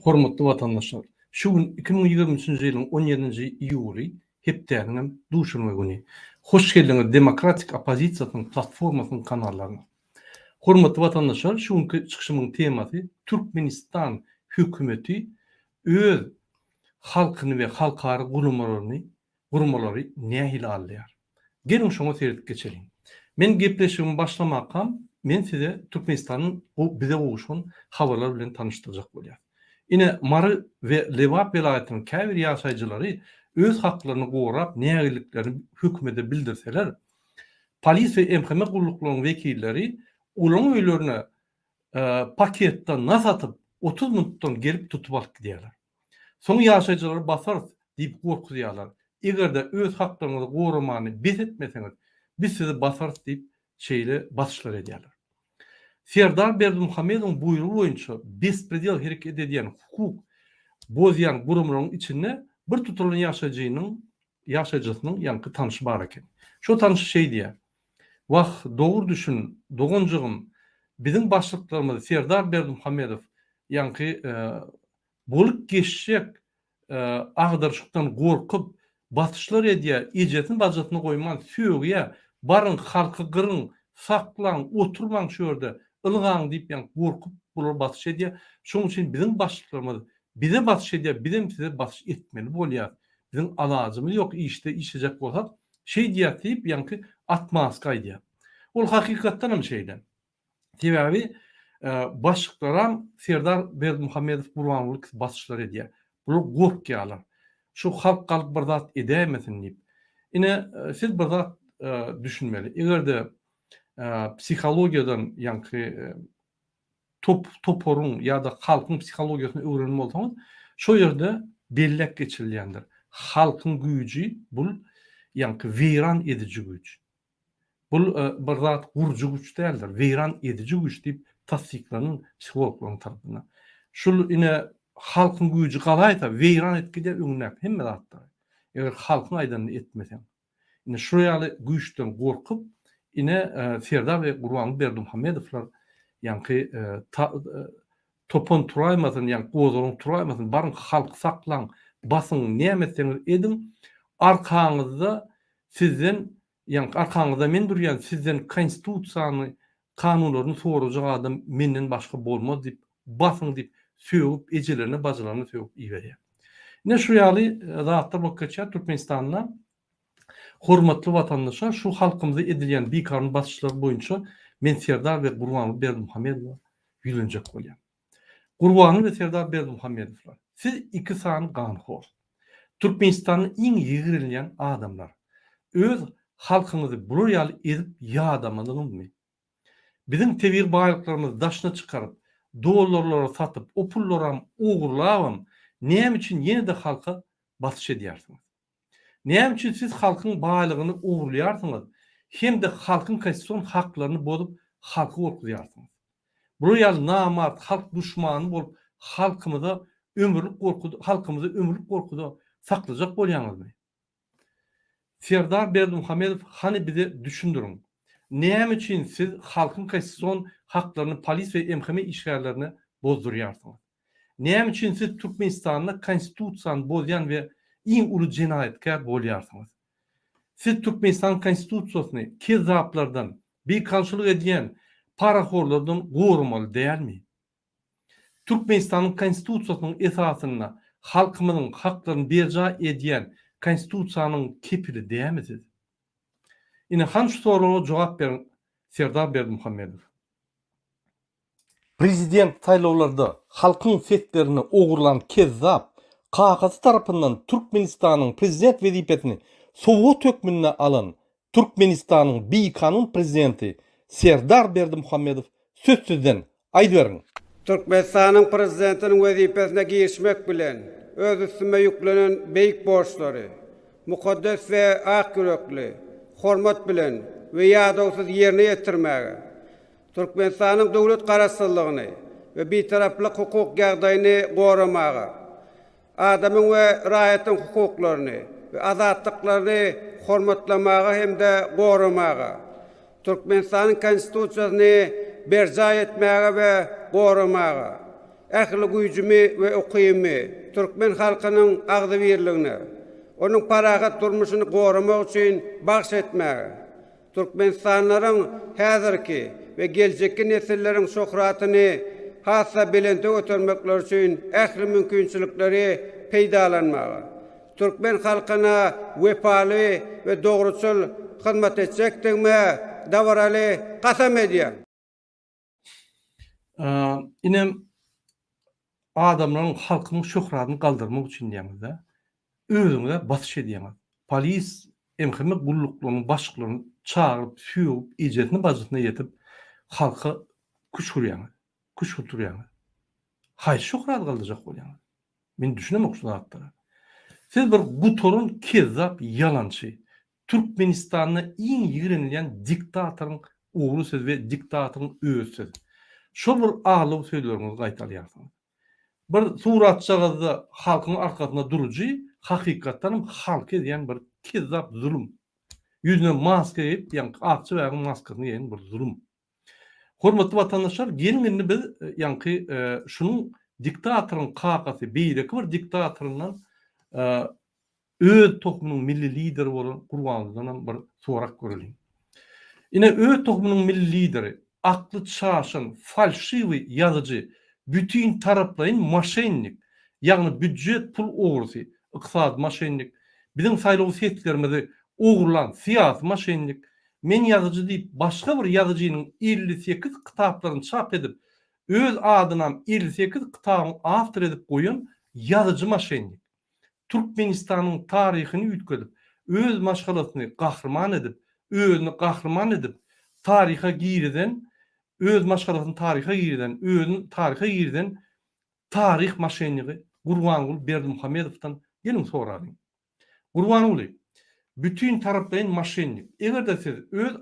Hormatly watandaşlar, şu gün 2023-nji ýylyň 17-nji iýuly hepdäňem duşurma güni. Hoş geldiňiz Demokratik Opozisiýanyň platformasynyň kanallaryna. Hormatly watandaşlar, şu günkü çykyşymyň temasy Türkmenistan hökümeti öz halkyny we halkary gurumlary nähili alýar. Gelin şoňa seredip geçelim. Men gepleşigimi başlamakam, men size Türkmenistanyň bize gowuşan habarlar bilen tanıştyrjak bolýar. Ine Mary we Lewap welaýatynyň käbir ýaşaýjylary öz haklaryny gowrap, nägiliklerini hökümete bildirseler, polis we emheme gulluklarının vekilleri olaň öýlerine paketden nasatyp 30 minutdan gelip tutup alyp gidýärler. Soň ýaşaýjylar basar diýip gorkudýarlar. Egerde öz haklaryňyzy gowramany biz etmeseňiz, biz sizi basar diýip şeýle basışlar edýärler. Serdar Berdimuhammedowyň buýrugy boýunça bespredel hereket edýän hukuk bozýan gurumlaryň içinde bir tutulan ýaşaýjysynyň ýanky tanyşy bar eken. Şo tanyşy şeý diýär: "Wah, dogry düşün, dogonjygym, biziň başlyklarymyz Serdar Berdimuhammedow ýanky bolup geçjek agdarşykdan gorkup basışlar edýär, ejetini bajatyny goýman, söýgüýä, barın halky gyrın, saklaň, oturmaň şu ýerde, ılgaň diýip ýanky gorkup bular basış edýär. Şoň üçin biziň başlyklarymyz bize basış edýär, bizim size basış etmeli bolýar. Biziň alajymyz ýok, işte işejek bolsak, şeý diýär diýip ýanky atmaska edýär. Ol hakykatdan hem şeýle. Sebäbi başlyklaram Serdar Berdimuhammedow gurbanlyk basışlar edýär. Bular gorkýarlar. Şu halk galyp bir zat edämesin diýip. Ine siz bir zat düşünmeli. Egerde psihologiýadan ýanky toporun ya da halkın psikolojisini öğrenme olsanız, şu yerde bellek geçirilýändir. Halkın güýji bul ýanky weýran edici güýç. Bul bir zat gurju güýç däldir, weýran edici güýç diýip tasdiklanan psikologlaryň tarapyndan. Şol ine halkın güýji galaýsa weýran etgide öňüňe hemme zatlar. Eger halkyň aýdanyny etmeseň, ine şu ýaly güýçden gorkup ine Serdar we Gurban Berdimuhammedowlar ýanky topon turaýmasyn, ýanky gozorun turaýmasyn, barın halk saklaň, basyň nämeseňiz edin, arkaňyzda sizden, ýanky arkaňyzda men durýan, sizden konstitusiýany, kanunlaryny sorajak adam menden başga bolmaz diýip, basyň diýip söýüp, ejelerini, bajalaryny söýüp iýerýär. Ne şu ýaly zatlar bakça Türkmenistanda hormatly watandaşlar, şu halkymyza edilýän bikarny basışlar boýunça men Serdar we Gurban Berdimuhammedow ýülenjek bolýar. Gurban we Serdar Berdimuhammedowlar, siz iki sany ganhor. Türkmenistanyň iň ýigrilýän adamlar. Öz halkyňyzy bular ýaly edip ýadamalygyňmy? Biziň tebir baýlyklarymyzy daşyna çykaryp, dollarlara satyp, o pullara ugurlawam, näme üçin ýene-de halka basış edýärsiňiz? Näme üçin siz halkyň baýlygyny ugurlaýarsyňyz? Hem de halkın konstitusiyon haklaryny bozup halky gorkudýarsyňyz. Bu ýaly namart, halk düşmany bolup halkymyza ömürlük gorkuda saklajak bolýaňyzmy? Serdar Berdimuhammedow hani bize düşündürün. Näme üçin siz halkın konstitusiyon haklaryny polis we emheme işgärlerini bozdurýarsyňyz? Näme üçin siz Türkmenistanyň konstitusiýasyny bozýan we iň uly jenaýetkär bolýarsyňyz? Siz Türkmenistan konstitusiýasyny kezzaplardan, beýkalçylyk edýän paraxorlardan gorumaly dälmi? Türkmenistanyň konstitusiýasynyň esasyna halkymyzyň haklaryny berja edýän konstitusiýanyň kepili dälmi siz? Ine han şu soralara jogap berin Serdar Berdimuhammedow. Prezident saýlawlarda halkyň setlerini ogurlan kezzap kakasy tarapyndan Türkmenistanyň prezident wezipetini Sowet hökmüne alan Türkmenistanyň beýkanun prezidenti Serdar Berdimuhammedow sözsüzden aýdyberin. Türkmenistanyň prezidentiniň wezipesine girişmek bilen öz üstüme yüklenen beýik borçlary, mukaddes we ak yürekli, hormat bilen we ýadawsyz ýerine ýetirmäge, Türkmenistanyň döwlet garaşsyzlygyny we beýtaraplyk hukuk ýagdaýyny goramaga, adamyň we raýatyň hukuklaryny ve azatlıklarını hormatlamağa hem de goramağa, Türkmenistanyň konstitusiýasyny berja etmäge we goramağa, ähli güýjümi we ukymy türkmen halkynyň agdy birligine, onuň paragat durmuşyny goramak üçin bagş etmäge, Türkmenistanlaryň häzirki we geljekki nesilleriň şöhratyny hassa belente götürmekler üçin ähli mümkinçilikleri peýdalanmagy, Türkmen halkyna wepaly we dogruçul hyzmat etjekdigime dawaraly gasam edýär. Inem adamlaryň halkyň şöhratyny galdyrmak üçin diýäňizde özüňize basyş edýäňiz. Polis emhemme gulluklaryň başlyklaryny çağırıp, süýüp, ijetini bazysyna ýetip halka kuş urýaňyz, kuş uturýaňyz. Haýy şöhrat galdyrjak bolýaňyz. Men düşünemek şu zatlara. Siz bir gutorun kezzap, yalançy, Türkmenistanyny iň ýigrenilýän diktatoryň ogly söz we diktatoryň öz söz. Şo bir aglyp söýlerinizi gaýtalýarsyňyz. Bir suratçagynda halkyň arkasyna duruji, hakykatdan halk edýän bir kezzap zulüm. Yüzüne maska giyip, ýani akçy we maskasyny giyen bir zulüm. Hormatly watandaşlar, gelin biz ýani şunuň diktatoryň kakasy, beýleki bir diktatoryndan öz tokumunyň milli lideri bolan Gurbanlydan bir sorak görelim. Ine öz tokumunyň milli lideri, akly çaşan, falşiwy ýazyjy, bütün taraplaryň maşennik, ýagny büdjet pul ogurusy, ykysad maşennik, bizim saýlaw setlerimizi ogurlan, siýasy maşennik, men ýazyjy diýip başga bir ýazyjynyň 58 kitaplaryny çap edip, öz adynam 58 kitabyny awtor edip goýan ýazyjy maşennik. Türkmenistanyň taryhyny üýtgedip, öz maşgalasyny gahrman edip, özüni gahrman edip, taryha giriden, öz maşgalasyny taryha giriden, özüni taryha giriden taryh maşenligi Gurbanguly Berdimuhamedowdan gelin soraryn. Gurbanguly, bütün taraplaryň maşenlik. Egerde siz öz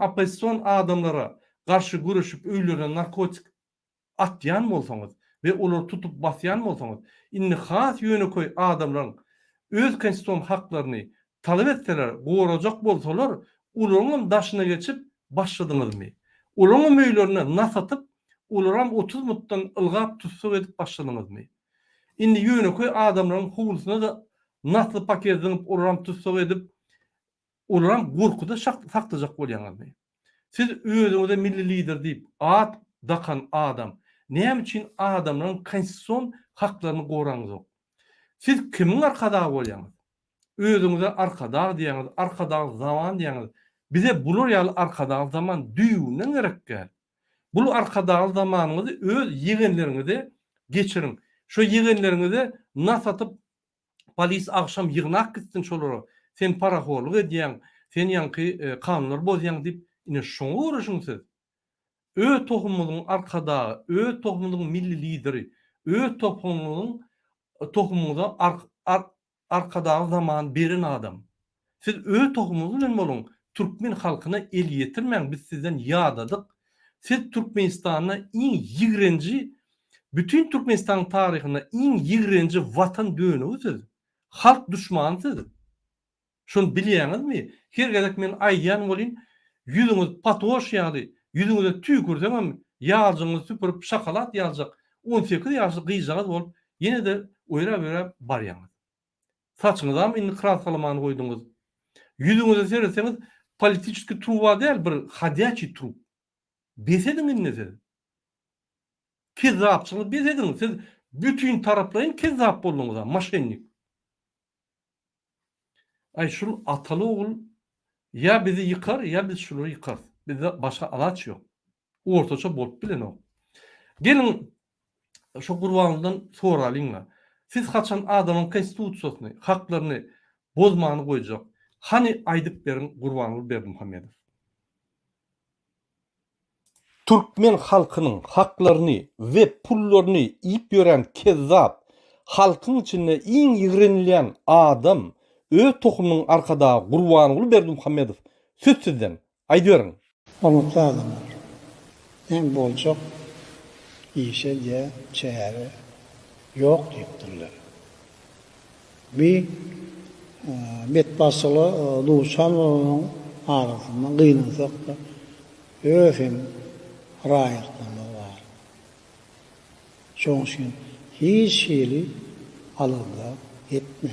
opposision adamlara garşy görüşüp öýlerine narkotik atýan bolsaňyz we olar tutup basýan bolsaňyz, inni has ýöneköy adamlaryň öz konstitusiýon haklaryny talap etseler, gorajak bolsalar, olaryň daşyna geçip başladyňyzmy? Olaryň öýlerine nasatyp, olaram 30 mutdan ılgap tutsak edip başladyňyzmy? Indi ýöneköy adamlaryň howlusyna da nasıl paketlenip olaram tutsak edip, olaram gorkuda saklayacak bolýaňyzmy? Siz özüňize milli lider diýip ad dakan adam, näme üçin adamlaryň konstitusiýon haklaryny goraňyz? Siz kimiň arkadagy bolýaňyz? Özüňize arkadagy diýäňiz, arkadagy zaman diýäňiz. Bize bulur ýaly arkadagy zaman düýünden gerekkä. Bu arkadagy zamanyňyzy öz ýegenleriňizde geçirin. Şo ýegenleriňizde nasatyp polis akşam ýygnak gitsin şolara. Sen paraholuk edýäň, sen ýanky kanunlar bozýaň diýip ine şoňa uğraşyň siz. Öz tohumumyň arkadagy, öz tohumumyň milli lideri, öz tohumumyň arkadagy zaman beren adam. Siz öz tohumuňyz bilen bolun, Türkmen halkyna el ýetirmäň, biz sizden ýadadyk. Siz Türkmenistanyna iň ýigrenji, bütün Türkmenistan taryhyna iň ýigrenji watan döwünüsiz. Halk düşmansyz. Şonu bilýäňizmi? Her gerek men aýdýan bolyn, ýüzüňiz patoş ýaly, ýüzüňize tüýgürseňem, ýalyjyňyzy süpürüp şakalat ýaljak, 18 ýaşly gyýjagy bolup, ýene de öýre-öýre barýaňyz. Saçyňyzam indi krasalmany goýduňyz. Ýüzüňize sereseňiz, politiski truba däl, bir hadýaçy trup. Besediňiz siz. Kezzapçylyk besediňiz. Siz bütün taraplaryň kezzap bolduňyz, maşennik. Ay şul ataly ogul ya bizi yıkar ya biz şunu yıkar. Bizde başka alaç yok. Ortaça bolup bilen o. Gelin şu Gurbanlydan soralyňlar. Siz kaçan adamın konstitusiýasyny, haklaryny bozmany goýjak. Hani aýdyp berin Gurbanly Berdimuhamedow? Türkmen halkynyň haklaryny we pullaryny iýip ýören kezzap, halkyň içinde iň ýigrenilýän adam, öz tohumynyň arkadagy Gurbanly Berdimuhamedow söz sizden aýdyň. Hormatly adamlar, men boljak işe diye çäre yok diýipdirler. Bir betbaşyly Duşanowyň arasyndan gynansak da öfem raýatdan var. Şoň üçin hiç şeýle alanda etme.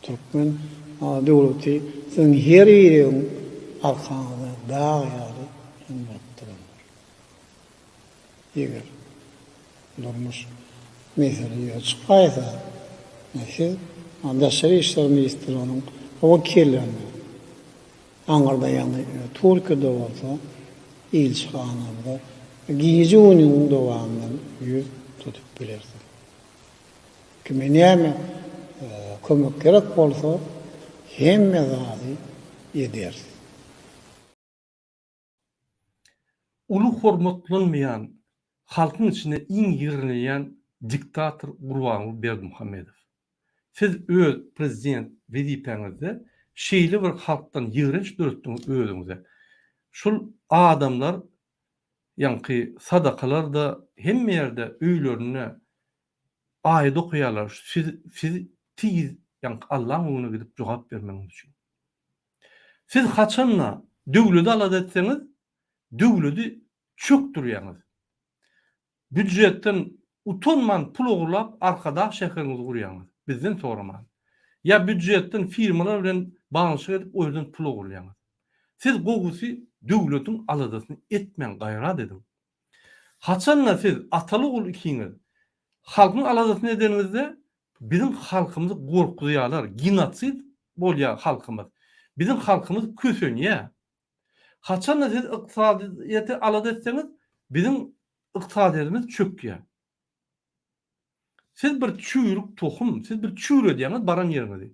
Türkmen döwleti sen her ýeriň arkaňda dağ ýaly ýanýatdylar. Eger durmuş meseleýe çykaýsa, näse Daşary işler ministriniň wekillerini Aňarda ýani Türkiýede bolsa elçixanada giýici unyň dowamyndan ýüz tutup bilerdi. Kime näme kömek gerek bolsa hemme zady eder. Ulu hormatlanmayan, halkın içinde iň ýerleýän diktator Gurbanguly Berdimuhammedow. Siz öz prezident wezipeňizde şeýle bir halkdan ýigrenç döretdiňiz özüňize. Şol adamlar ýanky sadakalar da hemme ýerde öýlerine aýda okuýarlar. Siz tiz ýanky Allahyň öňüne gidip jogap bermeňiz üçin. Siz haçanla döwleti alad etseňiz, döwleti çöktürýäňiz. Büdjetden utanman pul ogurlap arkada şäherinizi gurýaňyz. Bizden soraman. Ya büdjetden firmalar bilen baňşyk edip öýden pul ogurlaýaňyz. Siz gowusy döwletiň aladasyny etmeň gaýrat edin. Haçanla siz ataly ul ikiňiz halkyň aladasyny edenizde bizim halkymyzy gorkudýarlar, genotsid bolýar halkymyz. Bizim halkymyz kösenýär. Haçanla siz ykdysadyýaty alad etseňiz, bizim ykdysadyýetimiz çökýär. Siz bir çüýrük tohum, siz bir çüýre diýeniz baran ýeriňiz.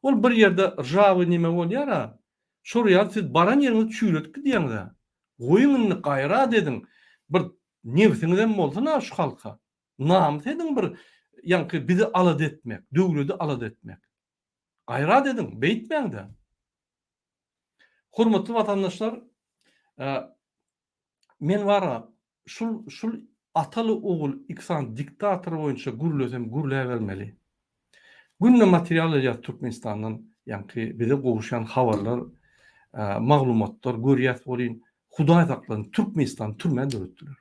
Ol bir ýerde rjawy nime bolýar-a, şuraya siz baran ýeriňizi çüýretki diýeniz. Goýuňyny gaýrat edin. Bir nefsiňizden bolsa şu halka. Namys edin bir ýanky bizi alad etmek, döwleti alad etmek. Gaýrat edin, beýtmeňde. Hormatly watandaşlar, men wara şul ataly ogul iksan diktator boýunça gürlesem gürläbermeli. Günne materialy ýa Türkmenistandan ýanky bize gowuşan habarlar, maglumatlar görýär bolýan. Hudaý saklan Türkmenistan türmen döretdiler.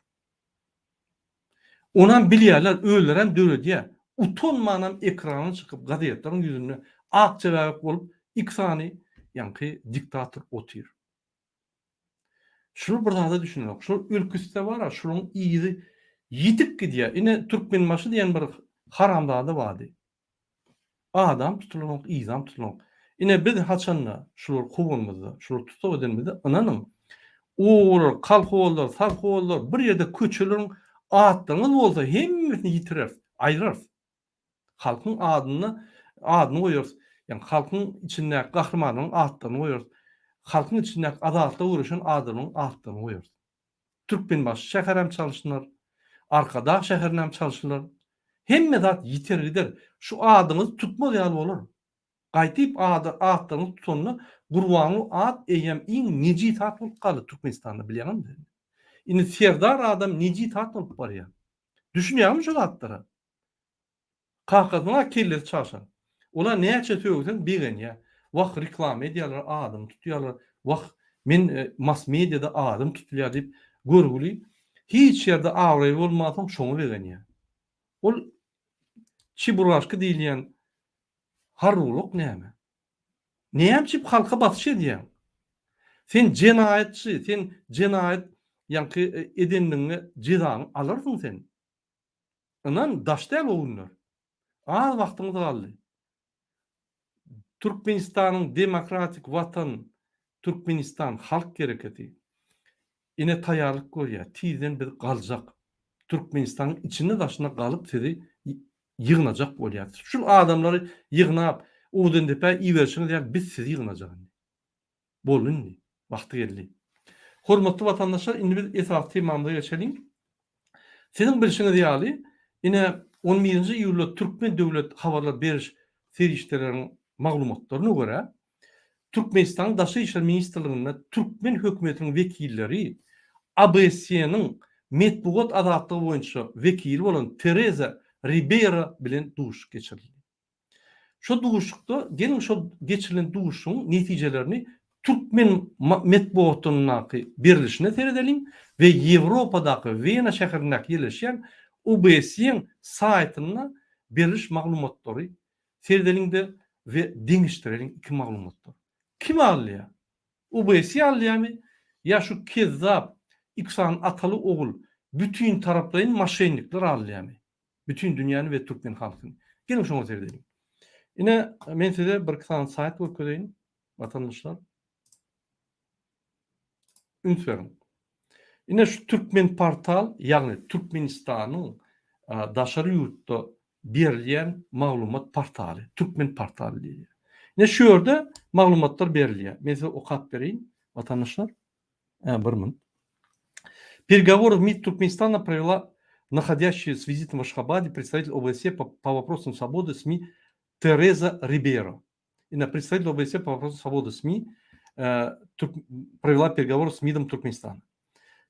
Onan bilýärler öldüren döwletýä utanmanam ekrana çykyp gazetlaryň ýüzüne ak jebap bolup iksany ýanky diktator otyr. Şunu bir daha düşünürük. Şu ülküste var, şunun iyizi yitip gidýär. Ine Türkmen maşy diýen bir haramdady bady. Adam tutulmak, izam tutulmak. Ine biz haçanla şular kubunmuzda, şular tutup edenmizde ananım. Oğlar, kalkollar, sarkollar bir ýerde köçelerin atlaryňyz bolsa hemmesini ýitirer, aýrar. Halkyň adyny goýar. Yani halkyň içindäki gahrmanyň atlaryny goýar. Halkyň içindäki adalatda uğraşan adamın atlaryny goýar. Türkmenbaşy şäherem çalışýar, arkada şähernem çalışýar. Hemme zat ýiter gider. Şu adyňyz tutmaz ýaly bolar. Gaýtyp atlaryny tutanyny Gurbanly at eýem iň neji tat bolup galy Türkmenistanda bilýärmi? Indi serdar adam neji tat bolup barýar. Düşünýärmi şu zatlary? Kakadyna kelleri çalışan. Olar näçe söýsen bilen ýa. Wagt reklam edýärler, adam tutýarlar. Wagt men mass mediada adam tutulýar diýip görgüli. Hiç ýerde awry bolmasaň şoňu bilen ýa. Ol çiburgaşky diýilýän haruluk näme? Näme çip halka batyş edýän? Sen jenaýatçy, sen jenaýat ýanky edenliňi jezany alarsyň sen. Anan daşdal ogunlar. Az wagtyňyz galdy. Türkmenistanyň demokratik watan Türkmenistan halk gereketi ine taýýarlyk görýär. Tizen bir galjak. Türkmenistanyň içinde daşyna galyp sizi ýygnajak bolýar. Şu adamlary ýygnap, odan depe iwerşiňiz ýa biz sizi ýygnajak. Bolundy. Wagty geldi. Hormatly watandaşlar, indi biz esas temamyza geçelim. Sizin bilişiňiz ýaly, ine 11-nji iýulda Türkmen döwlet habarlar beriş serişleriniň maglumatlaryna görä, Türkmenistan Daşary işler ministrliginde Türkmen hökümetiniň wekilleri ABS-niň metbuat adatlygy boýunça wekil bolan Teresa Ribeira bilen duş geçirdi. Şu duşlukda gelin şu geçirilen duşun netijelerini Türkmen metbuatının berilişine seyredelim ve Avrupa'daki Viyana şehrindeki yerleşen OBS'nin saytına beriliş maglumatları seyredelim ve deniştirelim iki maglumatlar. Kim alıyor? OBS alıyor mu? Ya şu kezzap, İksan Atalı oğul, bütün tarafların maşenlikler alıyor mu? Bütün dünyanın ve Türkmen halkını. Gelin şunu seyredelim. Yine ben size bir kısa sayt okuyayım vatandaşlar. Ünsverin. Yine şu Türkmen portal, yani Türkmenistan'ın daşarı yurtta beriliyen maglumat portalı, Türkmen portalı diye. Yine şu yerde maglumatlar beriliyor. Mesela okuyup vereyim vatandaşlar. Birmin. Переговоры МИД Туркменистана провела находящая с визитом в Ашхабаде представитель ОБСЕ по вопросам свободы СМИ Тереза Рибейро. И на представитель ОБСЕ по вопросам свободы СМИ провела переговоры с МИДом Туркменистана.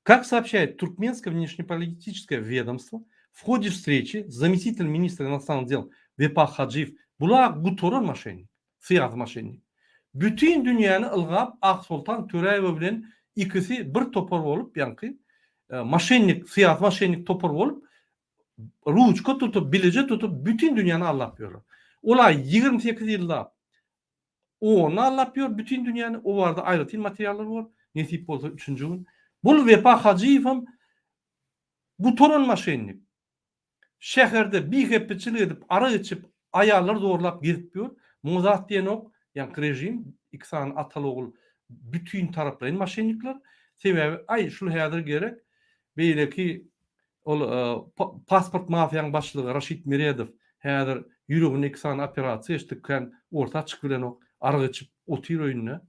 Как сообщает туркменское внешнеполитическое ведомство, в ходе встречи с заместителем министра иностранных дел Вепа Хаджиев была Гуторан мошенник, siyasi mошенник. Bütün dünyanı ılgap Aksultan Türeyev bilen ikisi bir topar olup yankı mошенник, siyasi mошенник topar olup ruçka tutup, bilece tutup bütün dünyanı allapıyor. Olay 28 yılda onu allapıyor bütün dünyanı. O vardı ayrıtıl materyaller var. Nesip olsa 3. gün. Bu Vepa Hacıyev'im bu torun mошенник. Şehirde bir hepçilik edip ara içip ayarlar doğrulap gitmiyor. Muzat diyen ok, yani rejim, İksan Atalıoğlu bütün tarafların mошенникler. Sebebi ay şu hayadır gerek. Böyle ki pasport mafyanın başlığı Raşit Miredov hayadır yürüğün İksan operasyon iştikken orta çıkılan ok. Ara içip otur oyununa.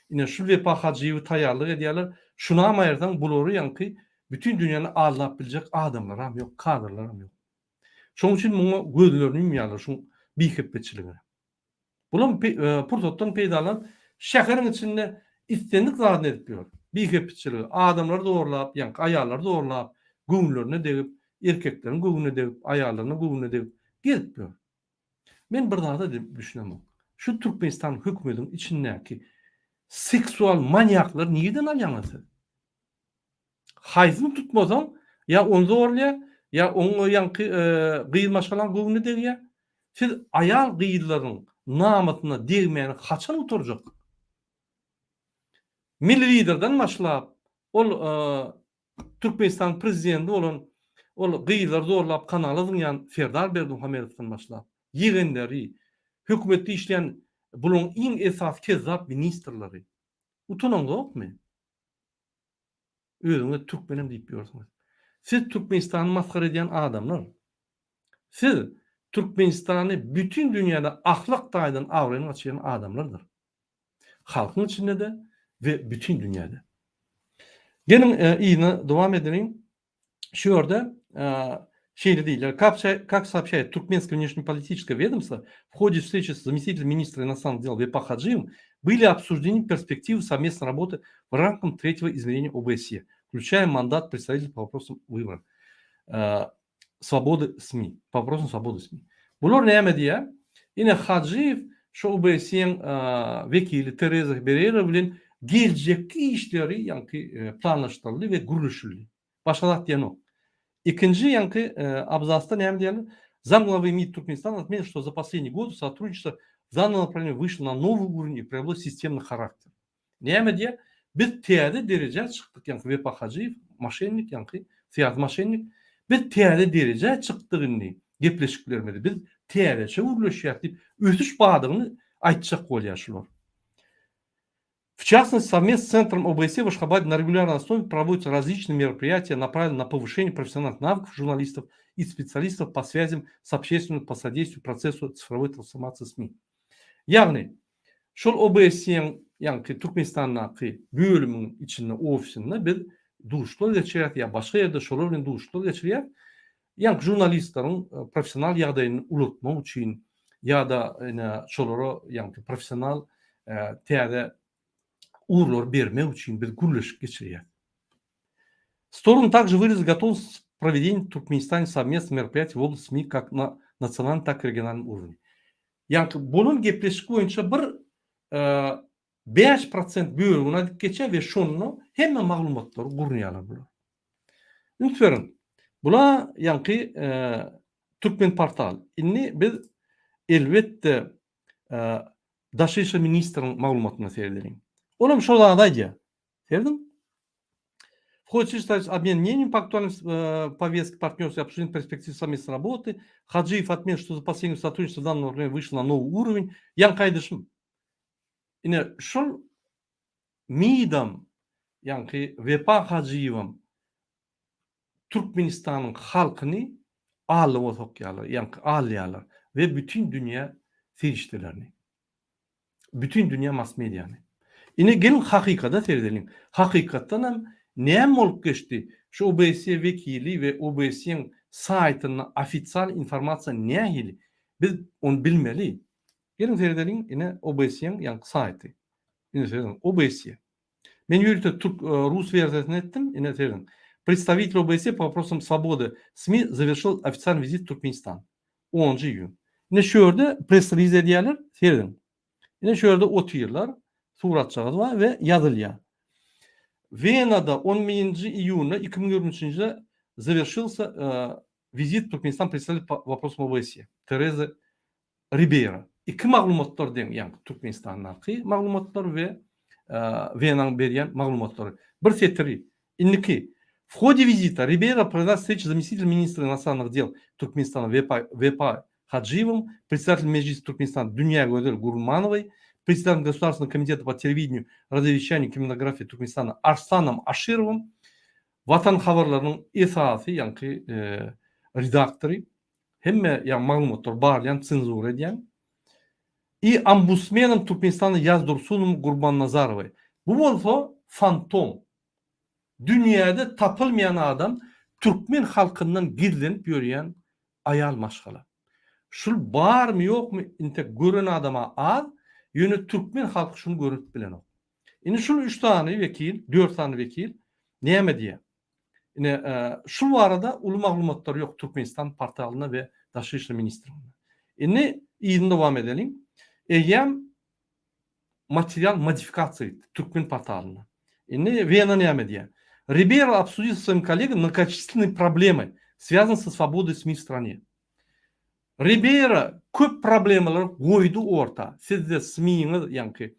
Yine şu Vepa Hacıyev'i tayarlık ediyorlar. Şuna ama yerden buluru yankı bütün dünyanı ağlayabilecek adamlar yok, kadrlar yok. Şunun için bunu gözlerini yumuyorlar, şu bir hepçiliğine. Bunun Purtot'tan peydalan şehrin içinde istendik zannediyor. Bir hepçiliği, adamları doğrulap, yankı ayarları doğrulap, göğünlerine deyip, erkeklerin göğününe deyip, ayarlarına göğününe deyip gitmiyor. Ben bir daha da düşünemem. Şu Türkmenistan hükümetinin içindeki seksual manyaklar niyeden alyanası? Hayzını tutmazam ya onu zorlaya ya onu yankı gıyılmaşalan göğünü der ya. Siz ayal gıyılların namatına değmeyeni kaçan oturacak? Milli liderden başlayıp Türkmenistan prezidenti olan gıyılları zorlap kanaladın yan Serdar Berdimuhamedov'tan başlayıp yeğenleri, hükümette işleyen bunun en esas kezzap ministerleri. Utanın yok mu? Özüňe Türkmenim deyip diyorsunuz. Siz Türkmenistan'ı maskara eden adamlar. Siz Türkmenistan'ı bütün dünyada ahlak dayıdan avrayını açayan adamlardır. Halkın içinde de ve bütün dünyada. Gelin iyine devam edelim. Şu orada şeyle değil. Как сообщает Туркменское внешнеполитическое ведомство, в ходе встречи с заместителем министра иностранных дел Вепа Хаджиевым были обсуждены перспективы совместной работы в рамках третьего измерения ОБСЕ, включая мандат представителя по вопросам выборов, свободы СМИ, по вопросам свободы СМИ. Bunlar ne diye? Yine Haджиев, şu OBS'nin vekili Teresa Ribeyro bilen gelecekki işleri yankı planlaştırıldı ve gürülüşüldü. Başalat diyen o. İkinci yankı абзацта ne diyelim? Замглавы МИД Туркменистана отметил, что за последний год сотрудничество в данном направлении вышло на новый уровень и приобрело системный характер. Ne diye? Biz tiyade derece çıktık yankı Vepa Hacıyev, mошенник yankı, siyasi mошенник. Biz tiyade derece çıktığını gepleşiklermedi. Biz tiyade çevurlaşıyat deyip ötüş bağdığını aytacak oluyorlar. В частности, совместно с Центром ОБСЕ в Ашхабаде на регулярной основе проводятся различные мероприятия, направленные на повышение профессиональных навыков журналистов и специалистов по связям с общественностью по содействию процессу цифровой трансформации СМИ. Yani, şol OBS'nin yani Türkmenistan'daki bölümün içinde ofisinde bir duşlar geçiriyor ya başka yerde şolların duşlar geçiriyor. Yani jurnalistlerin profesyonel yağdayını unutmak için ya da şolları yani profesyonel tiyade урлор бермеу için bir gürleşik geçiriyor. Стороны также выразили готовность к проведению в Туркменистане совместных мероприятий в области СМИ как на национальном, так и региональном уровне. Yani bunun gepleşik boyunca bir 5% bölümüne dik geçer ve şonu hemme maglumatları gurniyalar bular. Ünsverin. Bula yankı Türkmen portal. Inni biz elbette Daşişi Ministrinin maglumatına seyredelim. Olam şol adayca. Сerdin? В ходе считать обмен мнениями по актуальным повестке партнерства и обсуждения перспектив совместной работы. Хаджиев отметил, что за последнее сотрудничество в данном направлении вышло на новый уровень. Ян кайдышым. Yine şol midam yankı Vefa Hacıyevam Türkmenistan'ın halkını ağlı sokyalar, yankı ağlayalar ve bütün dünya seyircilerini. Bütün dünya mass medyani. Yine gelin hakikada seyredelim. Hakikattan hem ne olup geçti? Şu OBS vekili ve OBS'nin saytının ofisyal informasyon ne hili? Biz onu bilmeli. Gelin seyredelim yine OBS'nin yankı saytı. Yine seyredelim. OBS. Ben yürüte Rus versiyonu ettim. Yine seyredelim. Представитель ОБСЕ по вопросам свободы СМИ завершил официальный визит в Туркменистан. 10 iyun. Yine şöyle press-release ediyorlar. Seyredin. Yine şöyle oturuyorlar. Suratçağız var ve yazılıyor. Венада 11 июня 2023 завершился визит в Туркменистан представителя по вопросам ОБСЕ Тереза Рибейра. İki maglumatlar deyin, yani Türkmenistan'daki maglumatlar ve Венa'nın берген maglumatları. Bir setiri. İnniki. В ходе визита Рибейра провела встречу с заместителем министра иностранных дел Туркменистана Вепа Хаджиевым, председателем Меджлиса Туркменистана Дунья Гуадер Гурмановой, председателем Государственного комитета по телевидению, радиовещанию и кинематографии Туркменистана Арсланом Ашировым, Vatan Haberleri'nin esası, yani redaktörü, hem yani maglumatlar bağlayan, cenzur eden, и ombudsmenim Türkmenistan'da Yaz Dursunum Gurban Nazarov'ı. Bu olsa fantom. Dünyada tapılmayan adam Türkmen halkından gizlenip yürüyen ayal maşgala. Şul var mı yok mu inte gören adama az, yönü Türkmen halkı şunu görüp bilen o. Yine şul 3 tane vekil, 4 tane vekil neyme diye. Yine şu arada ulu maglumatları yok Türkmenistan portalına ve Daşişli Ministrliğine. Yine iyi devam edelim. Eğer материал модификации Türkmen portalına. Yine Вена neyme diye. Рибейра обсудил с своим коллегой многочисленные проблемы, связанные со свободой СМИ в стране. Рибейра көп проблемалар koydu orta. Siz de SMİ'niz yani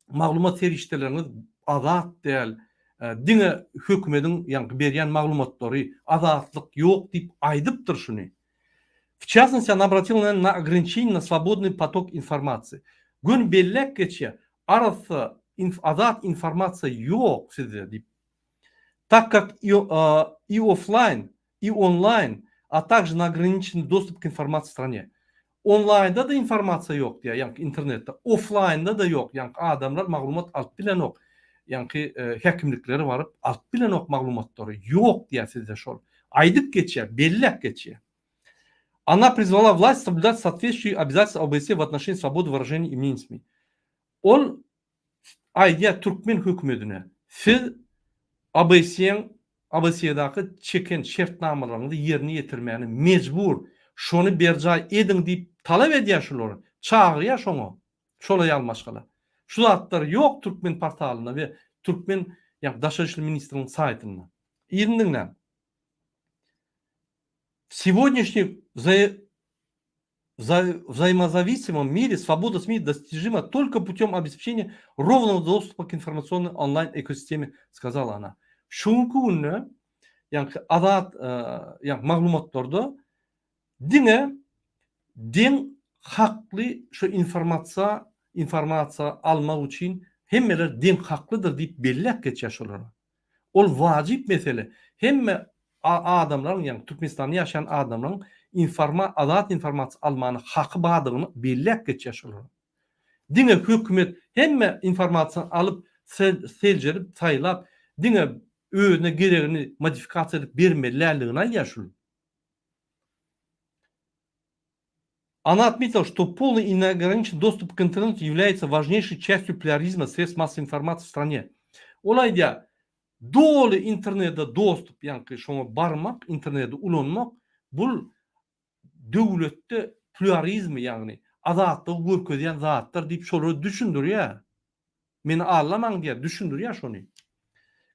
maglumat serişteleriniz azat değil. Dine hükümetin yani bergen maglumatları azatlık yok deyip aydıptır şunu. В частности, она обратила на ограничение на свободный поток информации. Gün bellek geçe arası azat информация yok size deyip. Так как и офлайн, и онлайн, а также на ограниченный доступ к информации в стране. Online'da da informasyon yok diye, yani internette. Offline'da da yok. Yani adamlar maglumat alıp bilen yok. Yani hekimlikleri varıp alıp bilen yok maglumatları. Yok diye size şol. Aydık geçiyor, bellek geçiyor. Она призвала власть соблюдать соответствующие обязательства ОБСЕ в отношении свободы выражения и мнений СМИ. Ol ayda Türkmen hükümetine siz ABS'daki çeken şartnamalaryny yerine getirmeni mecbur. Şonu bercay edin deyip talep ediyorlar. Çağırıyor şonu. Şolay almaşgala. Şu zatlar yok Türkmen portalına ve Türkmen yani Daşişli Ministrinin saytında. İyindiğinden. В сегодняшнем взаимозависимом мире свобода СМИ достижима только путем обеспечения ровного доступа к информационной онлайн-экосистеме, сказала она. Şunku günü yani azat yani maglumatlarda din haklı şu informasiya almak için hemmeler din haklıdır deyip bellek geçiyorlar. Ol vacip mesele. Hemme adamların yani Türkmenistan'da yaşayan adamların azat informasiya almanı hakkı bağdığını bellek geçiyorlar. Dine hükümet hemme informasiya alıp selcerip sayılap dine özüne gereğini modifikasyon edip vermelerliğine yaşıyor. Она отметила, что полный и неограниченный доступ к интернету является важнейшей частью плюрализма средств массовой информации в стране. Olayda dolu internete dostуп, yani şuna barmak, internete ulanmak, bu devlette pluralizmi yani azatlığı görkezen zatlar deyip şöyle düşündür ya. Meni ağlamang diye düşündür ya şunu.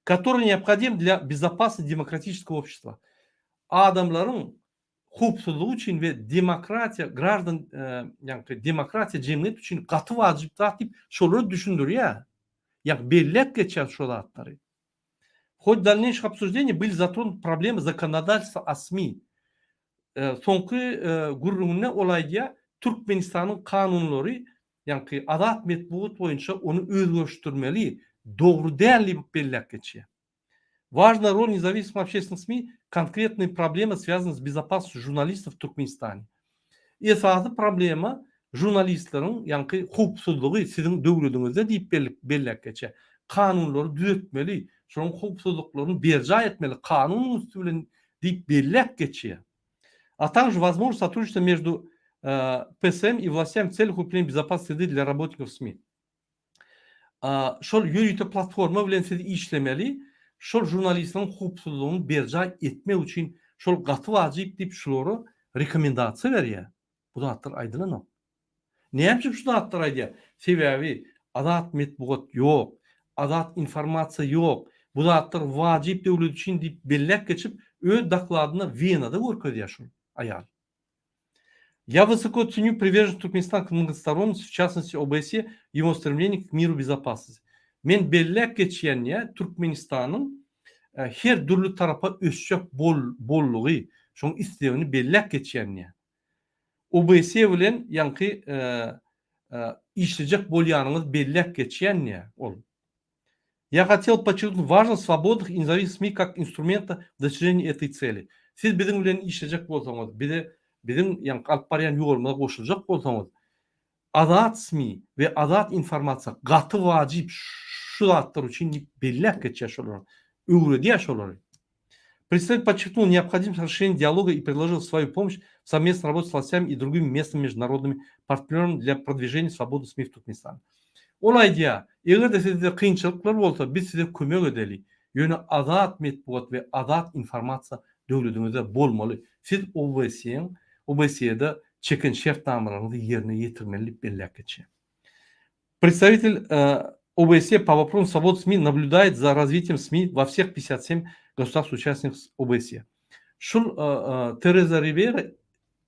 Который необходим для безопасности демократического общества. Adamların hukukçuluğu için ve demokratiya, gраждан, yani demokratiya cemiyet için katı vacip deyip şoları düşündür ya. Yani bellek geçer şolatları. Хоть в дальнейших обсуждениях были затронуты проблемы законодательства о СМИ. Soňky gurrunne olayda Türkmenistan'ın kanunları yani adat metbuat boyunca onu özgürleştirmeli, doğru değerli bellek geçiyor. Важна роль независимых общественных СМИ, конкретные проблемы, связанные с безопасностью журналистов в Türkmenistan'ı. Esasy problema jurnalistlerin yani hukukçuluğu sizin döwletinizde diýip bellek geçe. Kanunları düzeltmeli, şoň hukukçuluklaryny berja etmeli, kanun üstünden diýip bellek geçe. А также возможность сотрудничества между ПСМ и властями в целях укрепления безопасности среды для работников СМИ. Şol ýürüýte platforma bilen siz işlemeli, şol jurnalistlerin hukukçuluğunu berja etmek için şol gaty wajyp diýip şolary rekomendasiýa berýär. Bu zatlar aýdylan. Näme şu zatlar aýdýar? Sebäbi adat metbuat ýok, adat informasiýa ýok. Bu zatlar wajyp döwlet üçin diýip bellek geçip öz dokladyna Venada görkezýär şol ayal. Я высоко ценю приверженность Туркменистана к многосторонности, в частности ОБСЕ, его стремление к миру и безопасности. Men bellek geçýänýä Türkmenistanyň her türlü tarafa ösjek bollugy, şoň istegini bellek geçýänýä. OBSE bilen ýanky işlejek bolýanyňyz bellek geçýänýä ol. Я хотел подчеркнуть важность свободных и независимых СМИ как инструмента достижения этой цели. Siz biziň bilen işlejek bolsaňyz, biziň ýanky alyp barýan ýoluma goşuljak bolsaňyz, adat СМИ ve adat informasiýa gaty wajyp şu zatlar üçin bellek geçýär şolar. Öwredýär şolary. Представитель подчеркнул необходимость расширения диалога и предложил свою помощь в совместной работе с властями и другими местными международными партнерами для продвижения свободы СМИ в Туркменистане. Olay diye, eğer de sizde kıyınçılıklar olsa biz size kömek edeli. Yani adat metbuat ve adat informasiya döwletinizde bolmaly. Siz OBSE'de çekin şertnamalarını yerine getirmeli bellek geçe. Представитель ОБСЕ по вопросам свободы СМИ наблюдает за развитием СМИ во всех 57 государств-участников ОБСЕ. Şul Teresa Rivera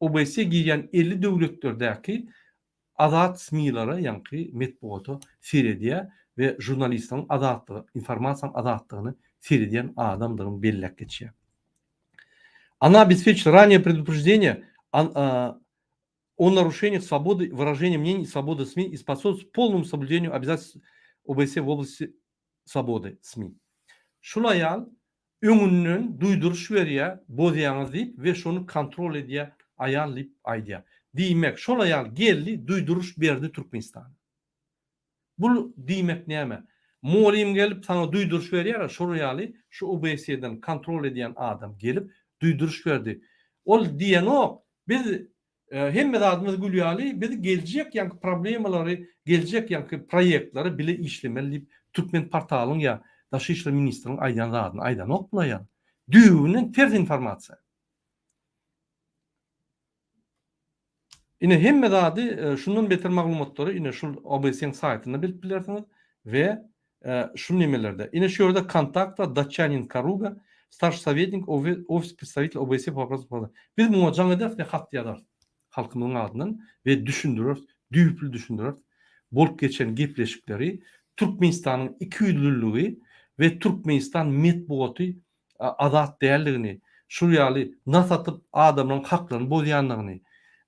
OBSE giyen 50 döwletlerdäki adat SMİ'lere yani metbuatı seyrediyor ve jurnalistlerin adatlığı, informasyon adatlığını seyrediyen adamların bellek geçiyor. Она обеспечит раннее предупреждение о нарушениях свободы выражения мнений и свободы СМИ и способствует полному соблюдению обязательств ОБСЕ в области свободы СМИ. Şulayal öňünden duyduruş berýär, bozaýaňyz diýip we şonu kontrol edýär, aýanlyp aýdýar. Diýmek, şolayal geldi, duyduruş berdi Türkmenistan. Bu diýmek näme? Molim gelip sana duyduruş berýär, şolayaly şu OBSE'den kontrol edýän adam gelip duyduruş berdi. Ol diýen ok, biz hemme adamymyz gülýäli, biz geljek ýanky problemalary, geljek ýanky proýektleri bile işlemeli Türkmen portalyň ýa Daşy işler ministriniň aýdan ok bulaýar. Düýünden ters informasiýa. Ine hemme dady şundan beter maglumatlary ine şu OBSE'nin saytynda bilip bilersiňiz we şu nemelerde. Ine şu ýerde kontakta Датчанин Каруга, старший советник офис представителя ОБСЕ по вопросам. Biz muňa jaň eder we hat ýazar halkymyň adынан we düşündirer, düýüplü düşündirer. Bolup geçen gepleşikleri Türkmenistanyň iki ýüzlüligi ve Türkmenistan metbuaty adat değerligini, şu ýaly nasatyp adamlaryň haklaryny bozaýanlygyny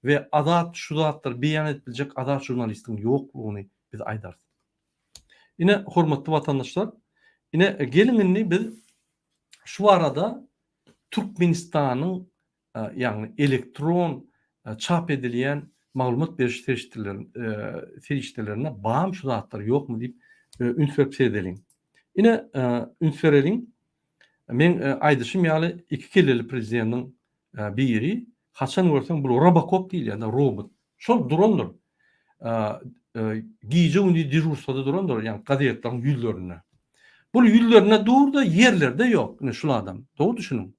ve adat şu zatlar beýan edilecek adat jurnalistiň ýoklugyny biz aýdar. Ine hormatly vatandaşlar, ine gelin biz şu arada Türkmenistanyň yani elektron çap edilýän maglumat beriş feriştelerine bağım şu zatlar ýokmu diýip ünsürip seýdelim. Ine ünsürelim. Men aýdyşym ýaly iki kelleli prezidentiň biri haçan görseň bu Robocop diýil ýa-da robot. Şol durandyr. Giýje undi dirusada durandyr, ýani gazetlaryň ýüzlerine. Bu ýüzlerine dur da yerlerde ýok. Ine şol adam. Doğru düşünün.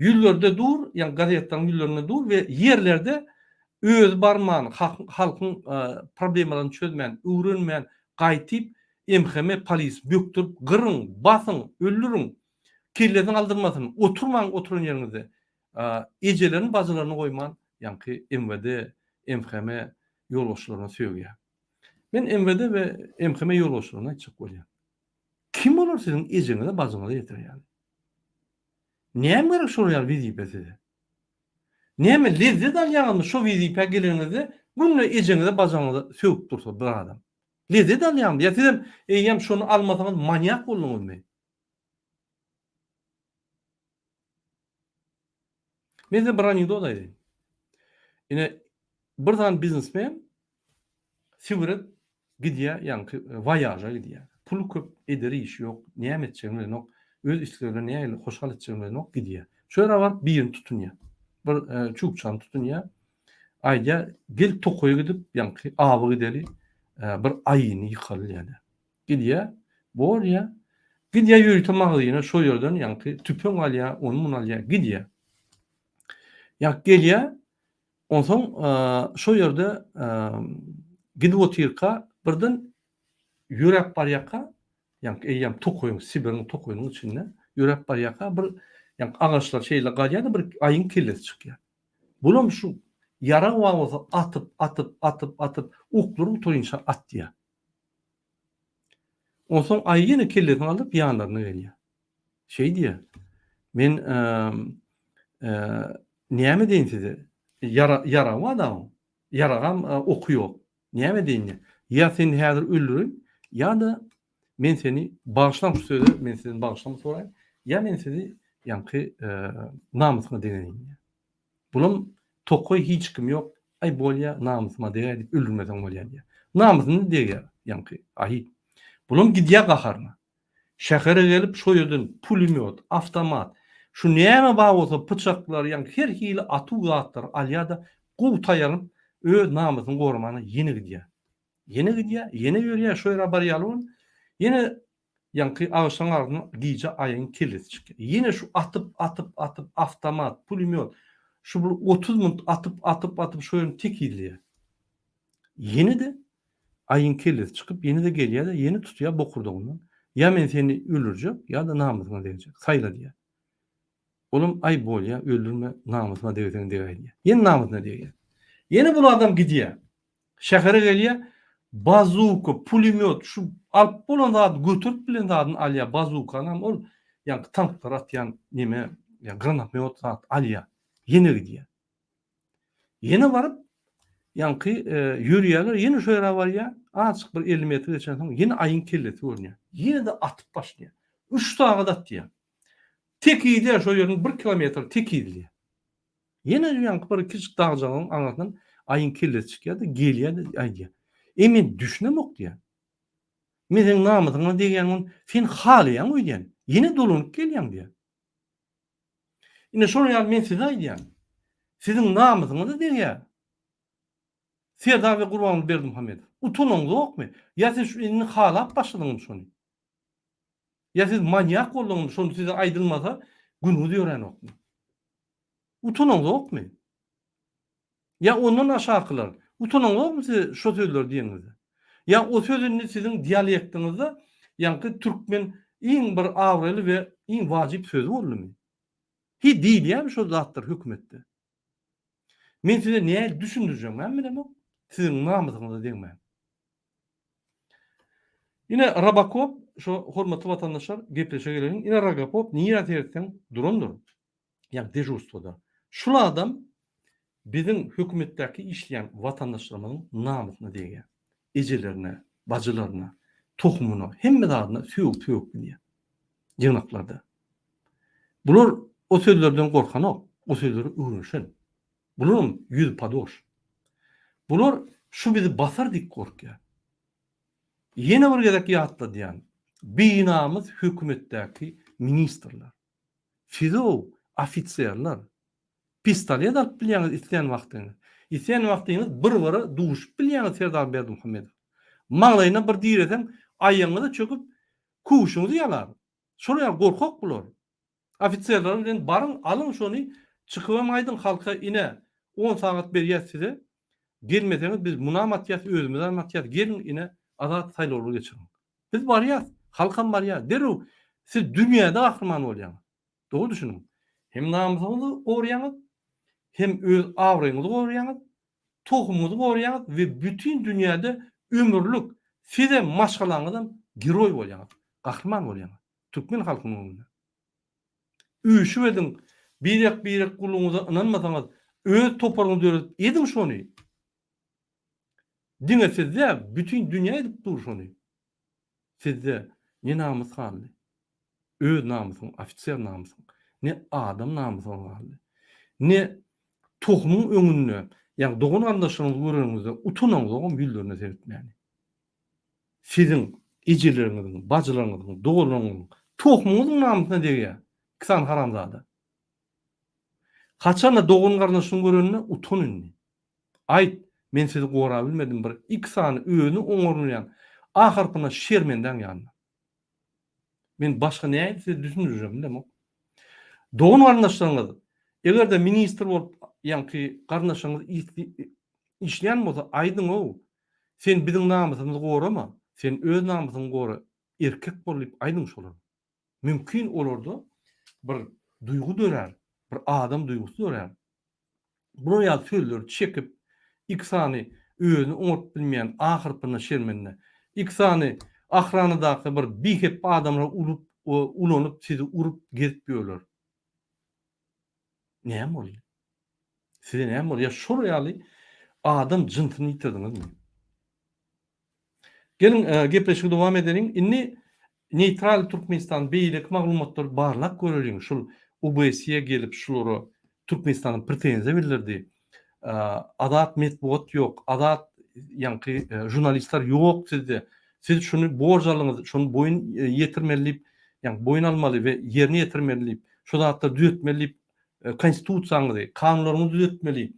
Ýüzlerde dur, ýani gazetlaryň ýüzlerine dur we yerlerde öz barmağını halkın problemlerini çözmeyen, öğrenmeyen, gaýtyp emheme polis büktürüp gırın, basın, öldürün, kirleden aldırmasın, oturman oturun yerinizde. Ecelerin bazılarını koyman, yankı MVD, emheme yolbaşçılarına söýüyor. Men MVD ve emheme yolbaşçılarına açık bolýar. Kim olur sizin ejenize bazıňyza ýetirýär? Näme gerek şolary wezipesi? Näme lezzet alýarmy şo wezipe gelenizde günle ejenize bazıňyza söýüp dursa bir adam? Lezzet alýarmy? Ya sizem eýem şonu almasaňyz manyak bolmaňyzmy? Men de bir anekdot aýdym. Ine bir tane biznesmen Sibir'e gidiyor, yani voyaja gidiyor. Pul köp ederi iş yok, näme etjegini yok, öz işlerine näme hoşal etjegini yok gidiyor. Şöyle var birini tutunya. Bir çukçan tutunya. Ayda gel tokoya gidip yani awy gideli bir ayını yıkalı yani. Gidiyor. Bor ya. Gidiyor yürütmek yine şo yerden yani tüpün alya, onun alya gidiyor. Ya geliyor. Ondan şo yerde gidip oturka birden yürek bar yaka yani eýem tokoyun Sibir'in tokoyunun içinde yürek bar yaka bir yani ağaçlar şeyle galýady bir ayın kellesi çykýar. Bulam şu yara wagysy atyp uklary toýunça atdy. Ondan ay ýene kellesini alyp ýanlaryna gelýär. Şey diýär. Men näme deýin size? Yara adam. Yaragam okuyor. Näme diýin? Ya sen häzir öldürün ya da men seni bağışlam söýle, men seni bağışlam soraýyn. Ya men seni ýanky namusyna deýin. Bulam tokoy hiç kim yok. Ay bolýa namusyma deýip öldürmesen bolýar diýär. Namusyny diýär ýanky. Ay. Bulam gidýär gaharna. Şähere gelip şo ýerden pulemyot, avtomat, şu näme bar bolsa pıçaklar ýanky her hili atu gatlar alýada gowy taýaryp öz namusyny gormana ýene gidýär. Yine gidiyor, yine yürüyor, şöyle barıyalım. Yine yankı ağaçtan ardına giyce ayın kellesi çıkıyor. Yine şu atıp avtomat, pulemyot, şu 30 minut atıp şöyle tek iliyor. Yine de ayın kellesi çıkıp yine de geliyor da yeni tutuyor bokurda ondan. Ya men seni öldürecek ya da namusuna diyecek. Sayla diye. Oğlum ay bol ya öldürme namusuna diyeceksin diye. Yeni namusuna diye. Yeni bunu adam gidiyor. Şähere geliyor. Bazuka, pulemyot, şu alıp bolan zat götürüp bilen zatyn alýa bazukany ol ýa tanklar atýan neme ýa granatmyot zat alýa ýene gidýär. Ýene baryp ýanky ýürýärler ýene şöýra barýa açyk bir 50 metr geçen soň ýene ayın kellesi görünýär. Ýene de atyp başlaýar. 3 daga datýar. Tek ýerde şo ýerden 1 kilometr tek ýerdi. Ýene ýanky bir kiçik dagjagyň aňatdan ayın kellesi çykýar da gelýär aýdýar. Emin düşünemok diye. Mezen namusyna diýen sen halyan öýdän. Yine dolunup gelýän diye. Ine şonu ýa men size aýdýan. Sizin namusyňyzy diýär. Serdar we Gurban Berdimuhammedow. Utunuňyz okmy? Ya siz şu inni halap başladyňyz şonu. Ya siz manyak boldyňyz şonu size aýdylmasa günü diýoran okmy? Utunuňyz okmy? Ya ondan aşakylar. Utunuňyz okmy siz şo sözler diýeniňiz? Ya o sözünü sizin diyalektinizde yankı Türkmen iň bir awraly we iň wajyp sözü boldumy? Hi diýil ýa şo zatlar hökümetde. Men size näme düşündirjek bilemem. Sizin namusyňyzy diýmän. Ine Rabakov şo hormatly watandaşlar gepleşe gelelim. Ine Rabakov niýet etdiň durundur. Yani dejurstoda. Şul adam bizim hökümetdäki işleyen vatandaşlarımızın namusyna diýär. Ejelerine, bacılarına, tohumuna, hemme adına söýüp diýär. Ýynaklarda. Bular o sözlerden gorkanok, o sözleri öwrünşen. Bular yüz padoş. Bular şu bizi basar dik gorkýar. Yine bir gedek ýatla diýän. Beýnamyz hökümetdäki ministrler, fizo ofitserler, pistolet alıp bilýäňiz isleýän wagtyňyz. İsleýän wagtyňyz bir-biri duşup bilýäňiz Serdar Berdimuhammedow. Maňlaýyna bir diýersen aýaňyza çöküp kuşuňyzy ýalar. Şoňa gorkak bular. Ofitserler bilen baryň alyň şonu çykyp aýdyň halka ine 10 saat berýär size. Gelmeseňiz biz munamat ýat özümiz amat ýat gelin ine azat saýlawly geçiriň. Biz barýas, halkam barýas. Derü siz dünýäde gahryman bolýaňyz. Doğru düşünün. Hem namusyňyzy goraýaňyz, hem öz awraňyzy goraýaňyz, tohumuňyzy goraýaňyz we bütün dünýäde ömürlük size maşgalaňyzdan giroy bolýaňyz, gahryman bolýaňyz. Türkmen halkynyň önünde. Üýşüp edin, birek guluňyza inanmasaňyz, öz toparyňyzy öýretip edin şonu. Diňe sizde bütün dünýä edip dur şonu. Sizde ne namus kaldy? Öz namusyň, ofisier namusyň, ne adam namusyň kaldy. Ne tohumyň öňünde, ýa-ni dogan andaşyňyzy göreňizde utunanyň bildirine sebepmän. Sizin ejirleriňiziň, bajylaryňyzyň, dogalaryňyzyň, tohumuňyzyň namusyna degýär. Kısan haramzada. Kaçana dogan garnaşyny görenine utunun. Ayt, men sizi gora bilmedim bir iki sany öýüni oňorlayan ahyrkyna şermenden ýandy. Men başga näme sizi düşünürjem demo. Dogan garnaşyňyz egerde ministr bolup ýa-ni garnaşyňyz işleýän bolsa aýdyň o. Sen biziň namusyňyzy gorama, sen öz namusyňy gora, erkek bolup aýdyň şolar. Mümkin olardy bir duygu dörer, bir adam duygusu dörer. Bunu ýa söýler çekip iksany öýüni oňurup bilmeýän ahyrpyna şermenne, iksany ahranydaky bir bihep adamlar ulanyp sizi urup gezip ýörler. Näme bolýar? Size näme bolýar? Şol ýaly adam jyntyny ýitirdiňizmi? Gelin gepleşigi dowam edelim. Inni neutral Türkmenistan beýlik maglumatlar barlak görelim. Şol OBS'ye gelip şolary Türkmenistanyň pretenziýa bildirdi. Adat metbuat ýok, adat ýa-ni jurnalistler ýok sizde. Siz şunu borjalyňyz, şunu boyun ýetirmeliyip, ýa-ni boyun almaly we ýerine ýetirmeliyip, şu zatlar düzeltmeliyip, konstitusiýaňyzy, kanunlaryňyzy düzeltmeli.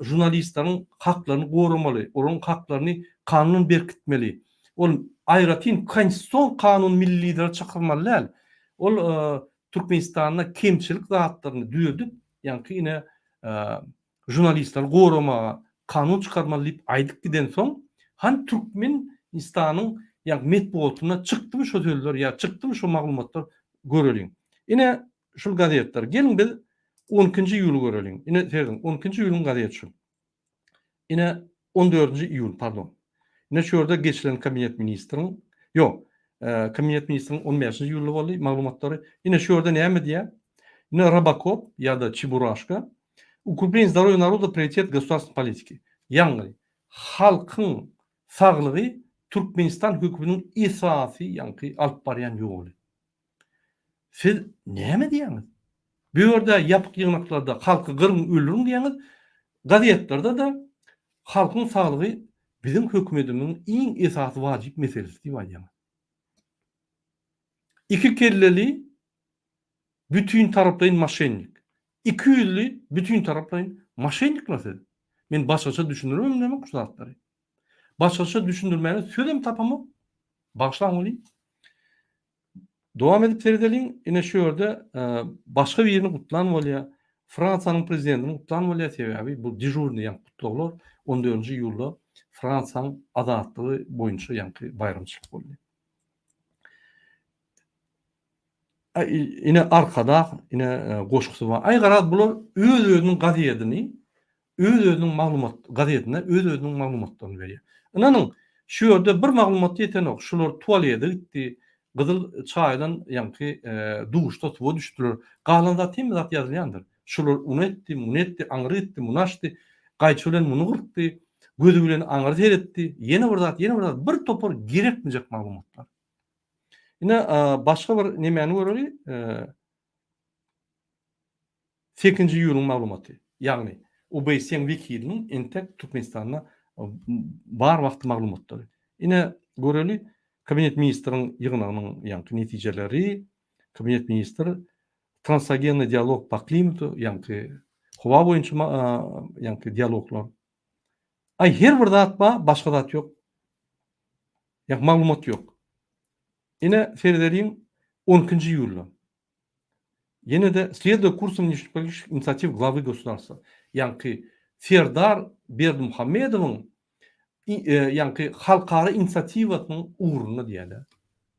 Jurnalistleriň haklaryny goramaly, olaryň haklaryny kanun berkitmeli. Ol aýratyn konstitusiýon kanun milliler çakyrmaly. Ol Türkmenistanda kemçilik zatlaryny düzeltip, ýa-ni ine jurnalistler goramaga kanun çykarmaly diýip aýdyp giden soň, han Türkmenistanyň ýa metbuatyna çykdymy şo sözler, ýa çykdymy şo maglumatlar görelim. Ine şol gazetler, gelin biz 12-nji iýuly görelim. Ine serdim 12-nji iýulyň gazeti şu. Ine 14-nji iýul, pardon. Ine şu ýerde geçilen kabinet ministriň, ýok, kabinet ministriň 15-nji iýuly boldy maglumatlary. Ine şu ýerde näme diýär? Ine Рыбаков ýa-da Чебурашка укрепление здоровья народа приоритет государственной политики. Ýa-ni halkyň saglygy Türkmenistan hökümetining esasy ýa-ni alyp barýan ýoly. Siz näme diýäňiz? Bu ýerde ýapyk ýygnaklarda halky gyrgyň öldürün diýäňiz, gazetlerde de halkyň saglygy bizim hökümetimiň iň esasy wajyp meselesi diýip aýdýar. İki kelleli bütün taraplaryň maşennik. 200'lü bütün taraplaryň maşennikler siz. Men başgaça düşünürüm näme şu zatlary. Başgaça düşündirmäni söýdem tapamy. Başlaň boly. Dowam edip seredelim. Ine şu ýerde başga bir ýerini gutlan bolýar. Fransanyň prezidentini gutlan bolýar sebäbi bu dejurny ýa gutlaglar 14-nji iýulda Fransanyň azatlygy boýunça ýa-ni bayramçylyk boldy. Ine arkada, ine goşgusy var. Aýgara bular öz-özüniň gazetini, öz-özüniň maglumat gazetine öz-özüniň maglumatlaryny berýär. Inanyň şu ýerde bir maglumat ýetenok, şular tualete gitdi, gyzyl çaýdan ýa-ni duşda suwa düşdiler. Galanda tem zat ýazylýandyr. Şular unetdi, aňrytdy, munaşdy, gaýçylan muny gyrtdy, gözü bilen aňry seretdi. Ýene bir zat, bir topar gerekmejek maglumatlar. Ine başga bir nemeni görelim. 8-nji iýulyň maglumaty. Ýagny OBS'ň wekiliniň entek Türkmenistana bar wagt maglumatlary. Ine görelim kabinet ministriň ýygnagynyň ýa-ni netijeleri, kabinet ministri transagenda dialog pa klimatu, ýa-ni howa boýunça ýa-ni dialoglar. Ay her bir zat ba, başga zat ýok. Ýa maglumat ýok. Ine seredelim 12-nji iýulda. Yine de следуя курсам внешнеполитических инициатив главы государства. Янки Сerdar Berdimuhammedowyň yani halkara inisiativatynyň uğruna diýerler.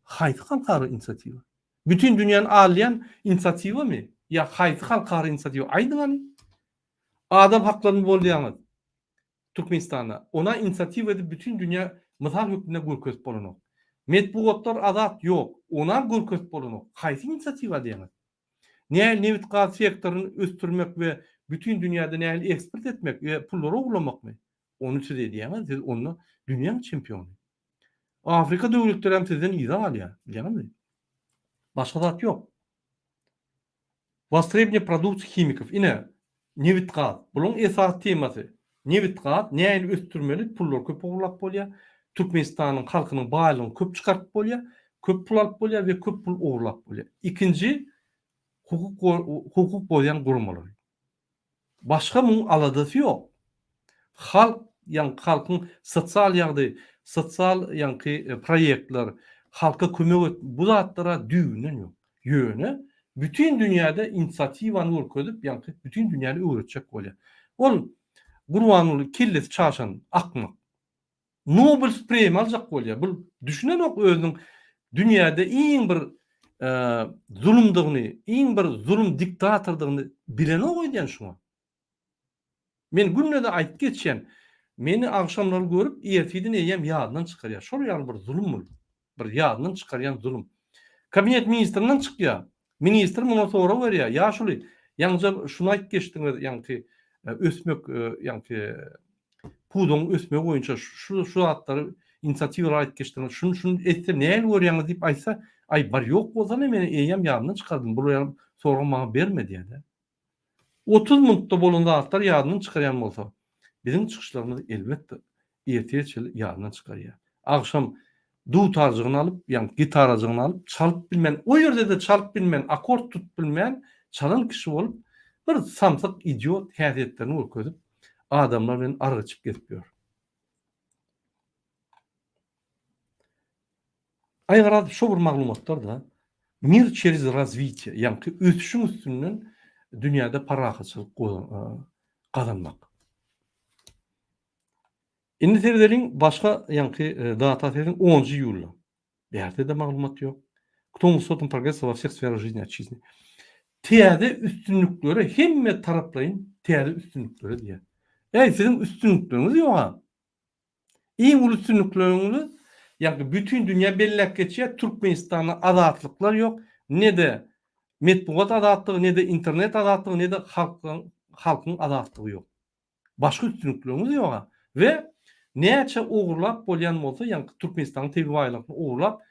Haýsy halkara inisiatiwa? Bütün dünýäni alýan inisiatiwa mi? Ya haýsy halkara inisiatiwa? Aýdyňany. Adam haklaryny bolýanyz. Türkmenistanda. Ona inisiativ edip bütün dünya misal hükmüne gürköz bolunok. Medbugatlar azat yok. Ona gürköz bolunok. Haýsy inisiativa diýeniz? Näil newitgat sektoryny östürmek we bütün dünyada näil eksport etmek we pullary uglamak mı? Onu siz edýäňiz, siz onu dünýä çempionu. Afrika döwletleri hem sizden ýa alýar, bilýärmi? Başga zat yok. Востребование продукций химиков. Ine newitgat. Bunun esas temasy. Newitgat näil östürmeli pullar köp uglap bolýar. Türkmenistanyň halkynyň baýlygyny köp çykartyp bolýar, köp pul alyp bolýar we köp pul uglap bolýar. İkinji hukuk boyan gurmalar. Başka mı aladası yok. Halk halkın sosyal ýagdaý, sosyal proyektler, halka kömek et, bu zatlara düýnen yok. Ýöne bütün dünyada inisiativany urkudyp, bütün dünýäni öwretjek bolýar. Ol gurbanuly killesi çaşan akmak. Nobel Premi aljak bolýar. Bu düşünenok özüň dünýäde iň bir zulümdigini, iň bir zulüm diktatordygyny bilene goýdyan şuňa. Men günnede aýtyp geçen, meni akşamlar görüp erteden eýem ýadydan çykarýar. Şol ýaly bir zulüm, bir ýadydan çykarýan zulüm. Kabinet ministrinden çykýar. Ministr muňa sora berýär. Ya şuly, ýalňyja şunu aýtyp geçdiňiz, ösmek, pudong ösmek boýunça şu atlary inisiatiwalar aýtyp geçdiňiz. Şunu etse näme görýäňiz diýip aýtsa, ay bar yok bolsa ne meni eýem ýadydan çykardym. Bu ýaly soragy maňa bermedi ýa-da. 30 minutda bolanda atlar ýadydan çykarýan bolsa, bizim çykyşlarymyz elbetde erteçil ýadydan çykarýar. Akşam dutarjygyny alyp, gitarajygyny alyp, çalyp bilmän, o ýerde de çalyp bilmän, akord tutup bilmän çalan kişi bolup bir samsak idiot häsiýetlerini urkudyp adamlar bilen argyçyp getipýär. Aýgarad şu bir maglumatlar da mir через развитие, ösüşüň üstünden dünýäde parahatçylyk gazanmak. Indi terderin başga data terderin 10-njy ýyly. Berde de maglumat ýok. Кто несёт прогресс во всех сферах жизни отчизны. Täze üstünlükleri hemme taraplayın täze üstünlükleri diýär. Sizin üstünlükleriniz ýok. Iň üstünlükleriniz bütün dünya bellek geçýär. Türkmenistanyň azatlyklar ýok. Ne de medbugat azatlygy, ne de internet azatlygy, ne de halkyň azatlygy ýok. Başga üstünlükleriniz ýok. Ve näçe uğurlap bolýan bolsa, Türkmenistanyň tebi baýlygyny uğurlap,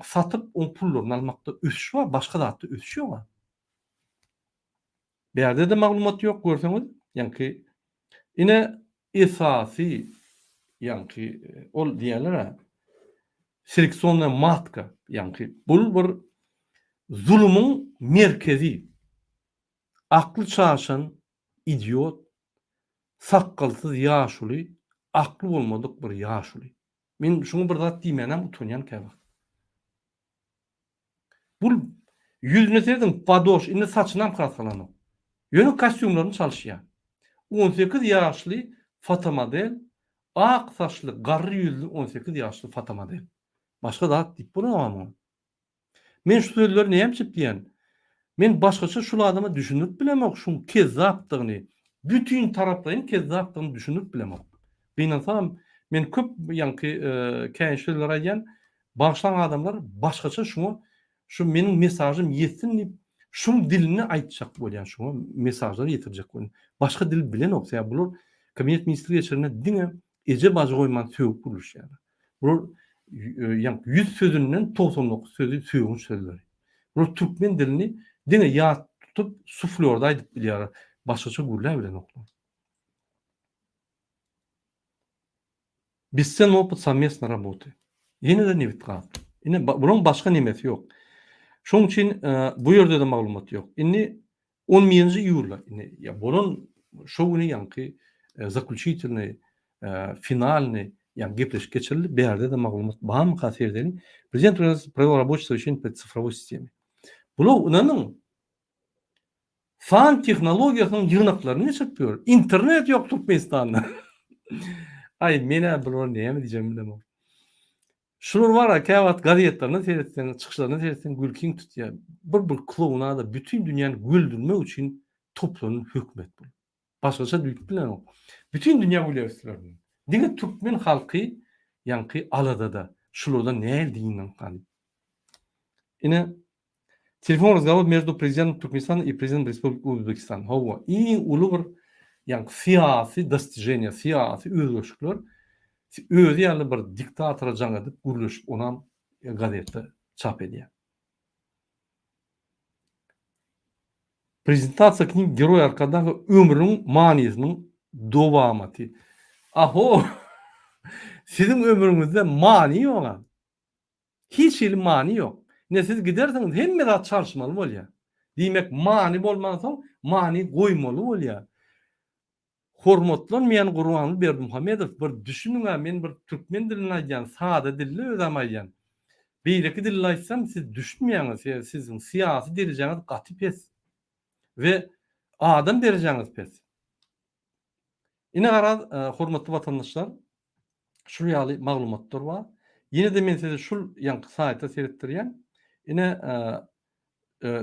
satyp on pullaryny almakda ösüş bar, başga zatda ösüş ýok. Berde de maglumat ýok görseňiz, ine esasy ol diýerler, seleksiýonna matka, bul bir zulümüň merkezi, akly çaşan idiot, sakkalsyz ýaşuly, akly bolmadyk bir ýaşuly. Men şunu bir zat diýmenem utanýan käbä. Bul yüzüne serdim padoş, indi saçynam kasgalanyp. Ýöne kostyumlaryny çalyşýar. 18 ýaşly fotomodel, ak saçly, garry ýüzlü 18 ýaşly fotomodel. Başga zat diýip bolamam. Men şu sözleri näme diýen? Men başgaça şul adama düşünüp bilemek, şuň kezzapdygyny, bütün taraplaryň kezzapdygyny düşünüp bilemek. Beýnansam men köp käşeler aýdan başlan adamlar başgaça şuňa şu meniň mesajym ýetsin diýip şuň dilini aýtjak bolýan, şuňa mesajlary ýetirjek bolýan. Başga dil bilen oksa bular kabinet ministri geçirine diňe eje bazy goýman söýüp duruşýar. Bular 100 sözünden 99 sözü söýüň sözleri. Bular türkmen dilini diňe ýat tutup suflörde aýdyp bilýär. Başgaça gurlar bilen oklar. Bizden опыт совместной работы. Yine de nevitgat. Yine bunun başka nemesi yok. Şoň üçin bu ýerde de maglumat yok. Indi 10-njy iýulda, ya bunun şu güni zaključitelny, finalny gepleşik geçirildi. Bu ýerde de maglumat baham kasir edildi. Prezident провел рабочее совещание по цифровой системе. Bular onanyň fan tehnologiýasynyň ýygnaklaryny geçiripýär. Internet ýok Türkmenistanda. Hay mene bunu näme diýeceğim bilemem. Şunur var ya, käwat gazetlerini seyretsen, çıkışlarını seyretsen gülkiň tutýar. Bir klowna da bütün dünýäni güldürmek üçin toplanan hökümet bu. Başgaça diýip bilen. Bütün dünýä güleýär. Diňe Türkmen halky ýanky alada da şularda näme diýinden galy. Ine telefonunuz galyp mezdu prezident Türkmenistan и президент Республики Узбекистан. Hawa iň uly bir ýanky syýasy достижение, syýasy özgörüşler özü ýaly bir diktatora jaň edip gürleşip onam gazetde çap edýär. Prezentasiýa kniň Geroy arkadagy ömrüniň manysynyň dowamaty. Aho, sizin ömrüňizde many ýok. Hiç il many ýok. Ne siz gidersiňiz hemme zat çarşmaly bolýar. Diýmek many bolmasaň many goýmaly bolýar. Hormatlan men Gurban Berdimuhammedow bir düşünüňä men bir türkmen dilini aýdan, sada dilli özüm aýdan. Beýleki dilli aýtsam siz düşünmeýäňiz, siziň syýasy derejeňiz gaty pes we adam derejeňiz pes. Ine garaz hormatly watandaşlar, şu ýaly maglumatlar bar. Ýene de men size şul ýanky saýtda seretdirýän. Ine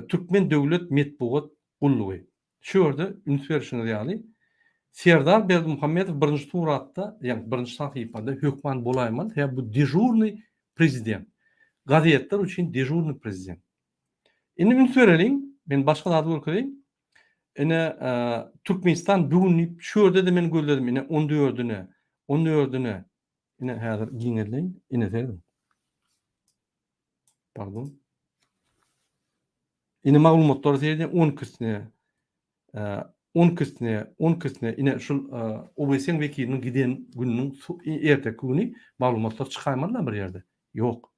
Türkmen döwlet medeniýet gullugy. Şu ýerde ünsberişiňiz ýaly Serdar Berdimuhammedow birinji turatda, ýani birinji sahypada hökman bolaýman, bu dejurny prezident. Gazetler üçin dejurny prezident. Indi ünsbereliň, men başga zat görkezýän. Ine Türkmenistan bugün şu ýerde de men gözledim, ine 14-üne. Ine häzir giňerleň, ine dedim. Pardon. Ine maglumatlar diýen 10 kısne ine şul OBS'ň wekiliniň giden günüň erteki güni maglumatlar çykaýmanlar bir ýerde. Ýok.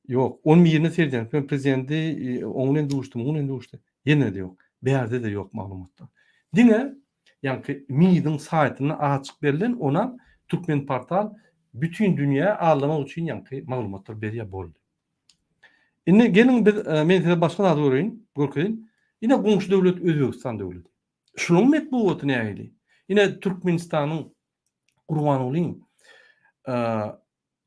11-ine serden prezidenti oňuň duşdy. Ýene de ýok. Berde de ýok maglumatlar. Diňe ýanky MİD'in saýtyna açyk berilen ona Türkmen portal bütün dünýä ağlamak üçin ýanky maglumatlar berýär boldy. Indi gelin biz men size başga zat görkezýän. Ine goňşy döwlet Özbegistan döwleti. Şunuň medeniýeti näýdi? Ine Türkmenistanyň Gurbanulyň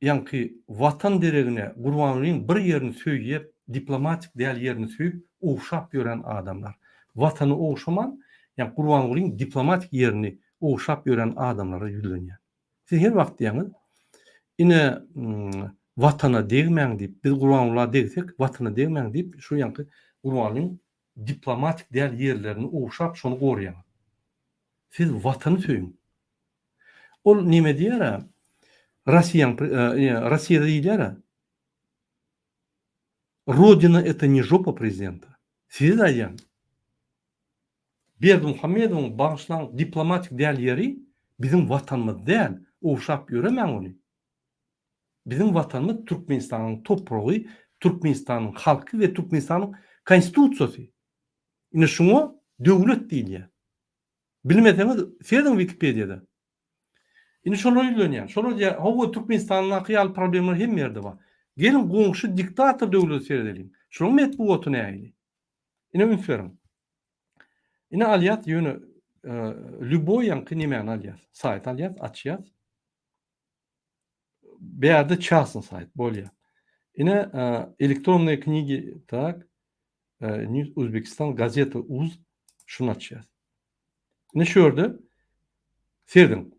ýanky watan deregine Gurbanulyň bir ýerini söýýäp, diplomatik däl ýerini söýüp, owşap ýören adamlar. Watany owşaman, ýani Gurbanulyň diplomatik ýerini owşap ýören adamlara ýüzlenýär. Siz her wagt diýäňiz, ine watana degmäň diýip, biz Gurbanulyga degsek, watana degmäň diýip, şu ýanky Gurbanulyň diplomatik däl ýerlerini owşap şonu gorýan. Siz watany söýün. Ol näme diýär? Россияда diýär. Родина это не жопа президента. Siz aýan. Berdimuhammedowyň bagyşlanan diplomatik däl ýeri bizim watanymyz däl, owşap ýöremäň ony. Bizim watanymyz Türkmenistanyň topragy, Türkmenistanyň halky we Türkmenistanyň konstitusiýasy. Ine şuňa döwlet diýilýär. Bilmeseňiz, serdiň Wikipediýada. Ine şolar ýüzlenýär. Şolar diýär, hawa Türkmenistanyň akyal problemleri hem ýerde bar. Gelin goňşy diktator döwleti seredelim. Şonuň medeniýeti näýdi? Ine ünsberiň. Ine alyat ýöne любой ýanky näme alyat? Saýt alyat, açýar. Beýerde çasyn saýt bolýar. Ine elektronny kniги, tak, News Uzbekistan gazeta uz şunu açýar. Ne şu ýerde serdim.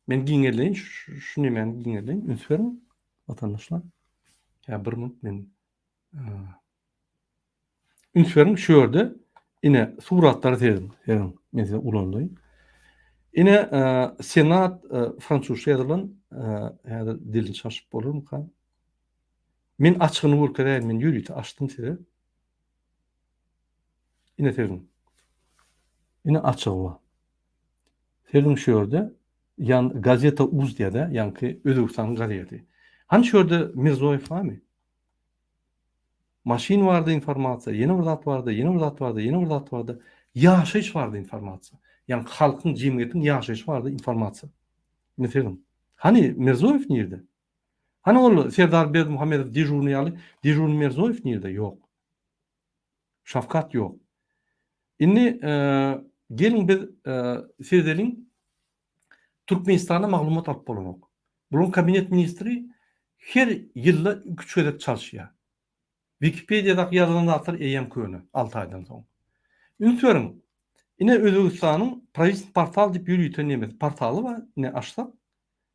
Men giňerleýin, şu näme giňerleýin, ünsberiň watandaşlar. Ya bir minut men ünsberiň şu ýerde ine suratlary serdim. Men size ulandyň. Ine Senat fransuzça ýazylan häzir dilim şaşyp bolarmy kan? Men açygyny görkezýän, men ýürüýti açdym size. Ine serdim. Ine açyk bar. Serdim şu ýerde yan gazeta uz diýär, ýanky Özbekistanyň gazety. Hani şu ýerde Mirzoýew barmy? Maşin bardy informasiýa, ýene bir zat bardy. Ýaşaýyş bardy informasiýa. Ýani halkyň jemgyýetiň ýaşaýyşy bardy informasiýa. Ine serdim. Hani Mirzoýew nerede? Hani ol Serdar Berdimuhammedow dejurny ýaly, dejurny Mirzoýew nerede? Ýok. Şafkat ýok. Indi gelin biz sezeliň Türkmenistan'a maglumat alıp bolanok. Bunun kabinet ministri her yılla 3 ödek çalışıyor. Wikipedia'da yazılan zatlar eyyem köyünü 6 aydan sonra. Ünsörüm, yine Özbekistan'ın Pravist portal deyip yürüyten nemet portalı var. Yine açsak.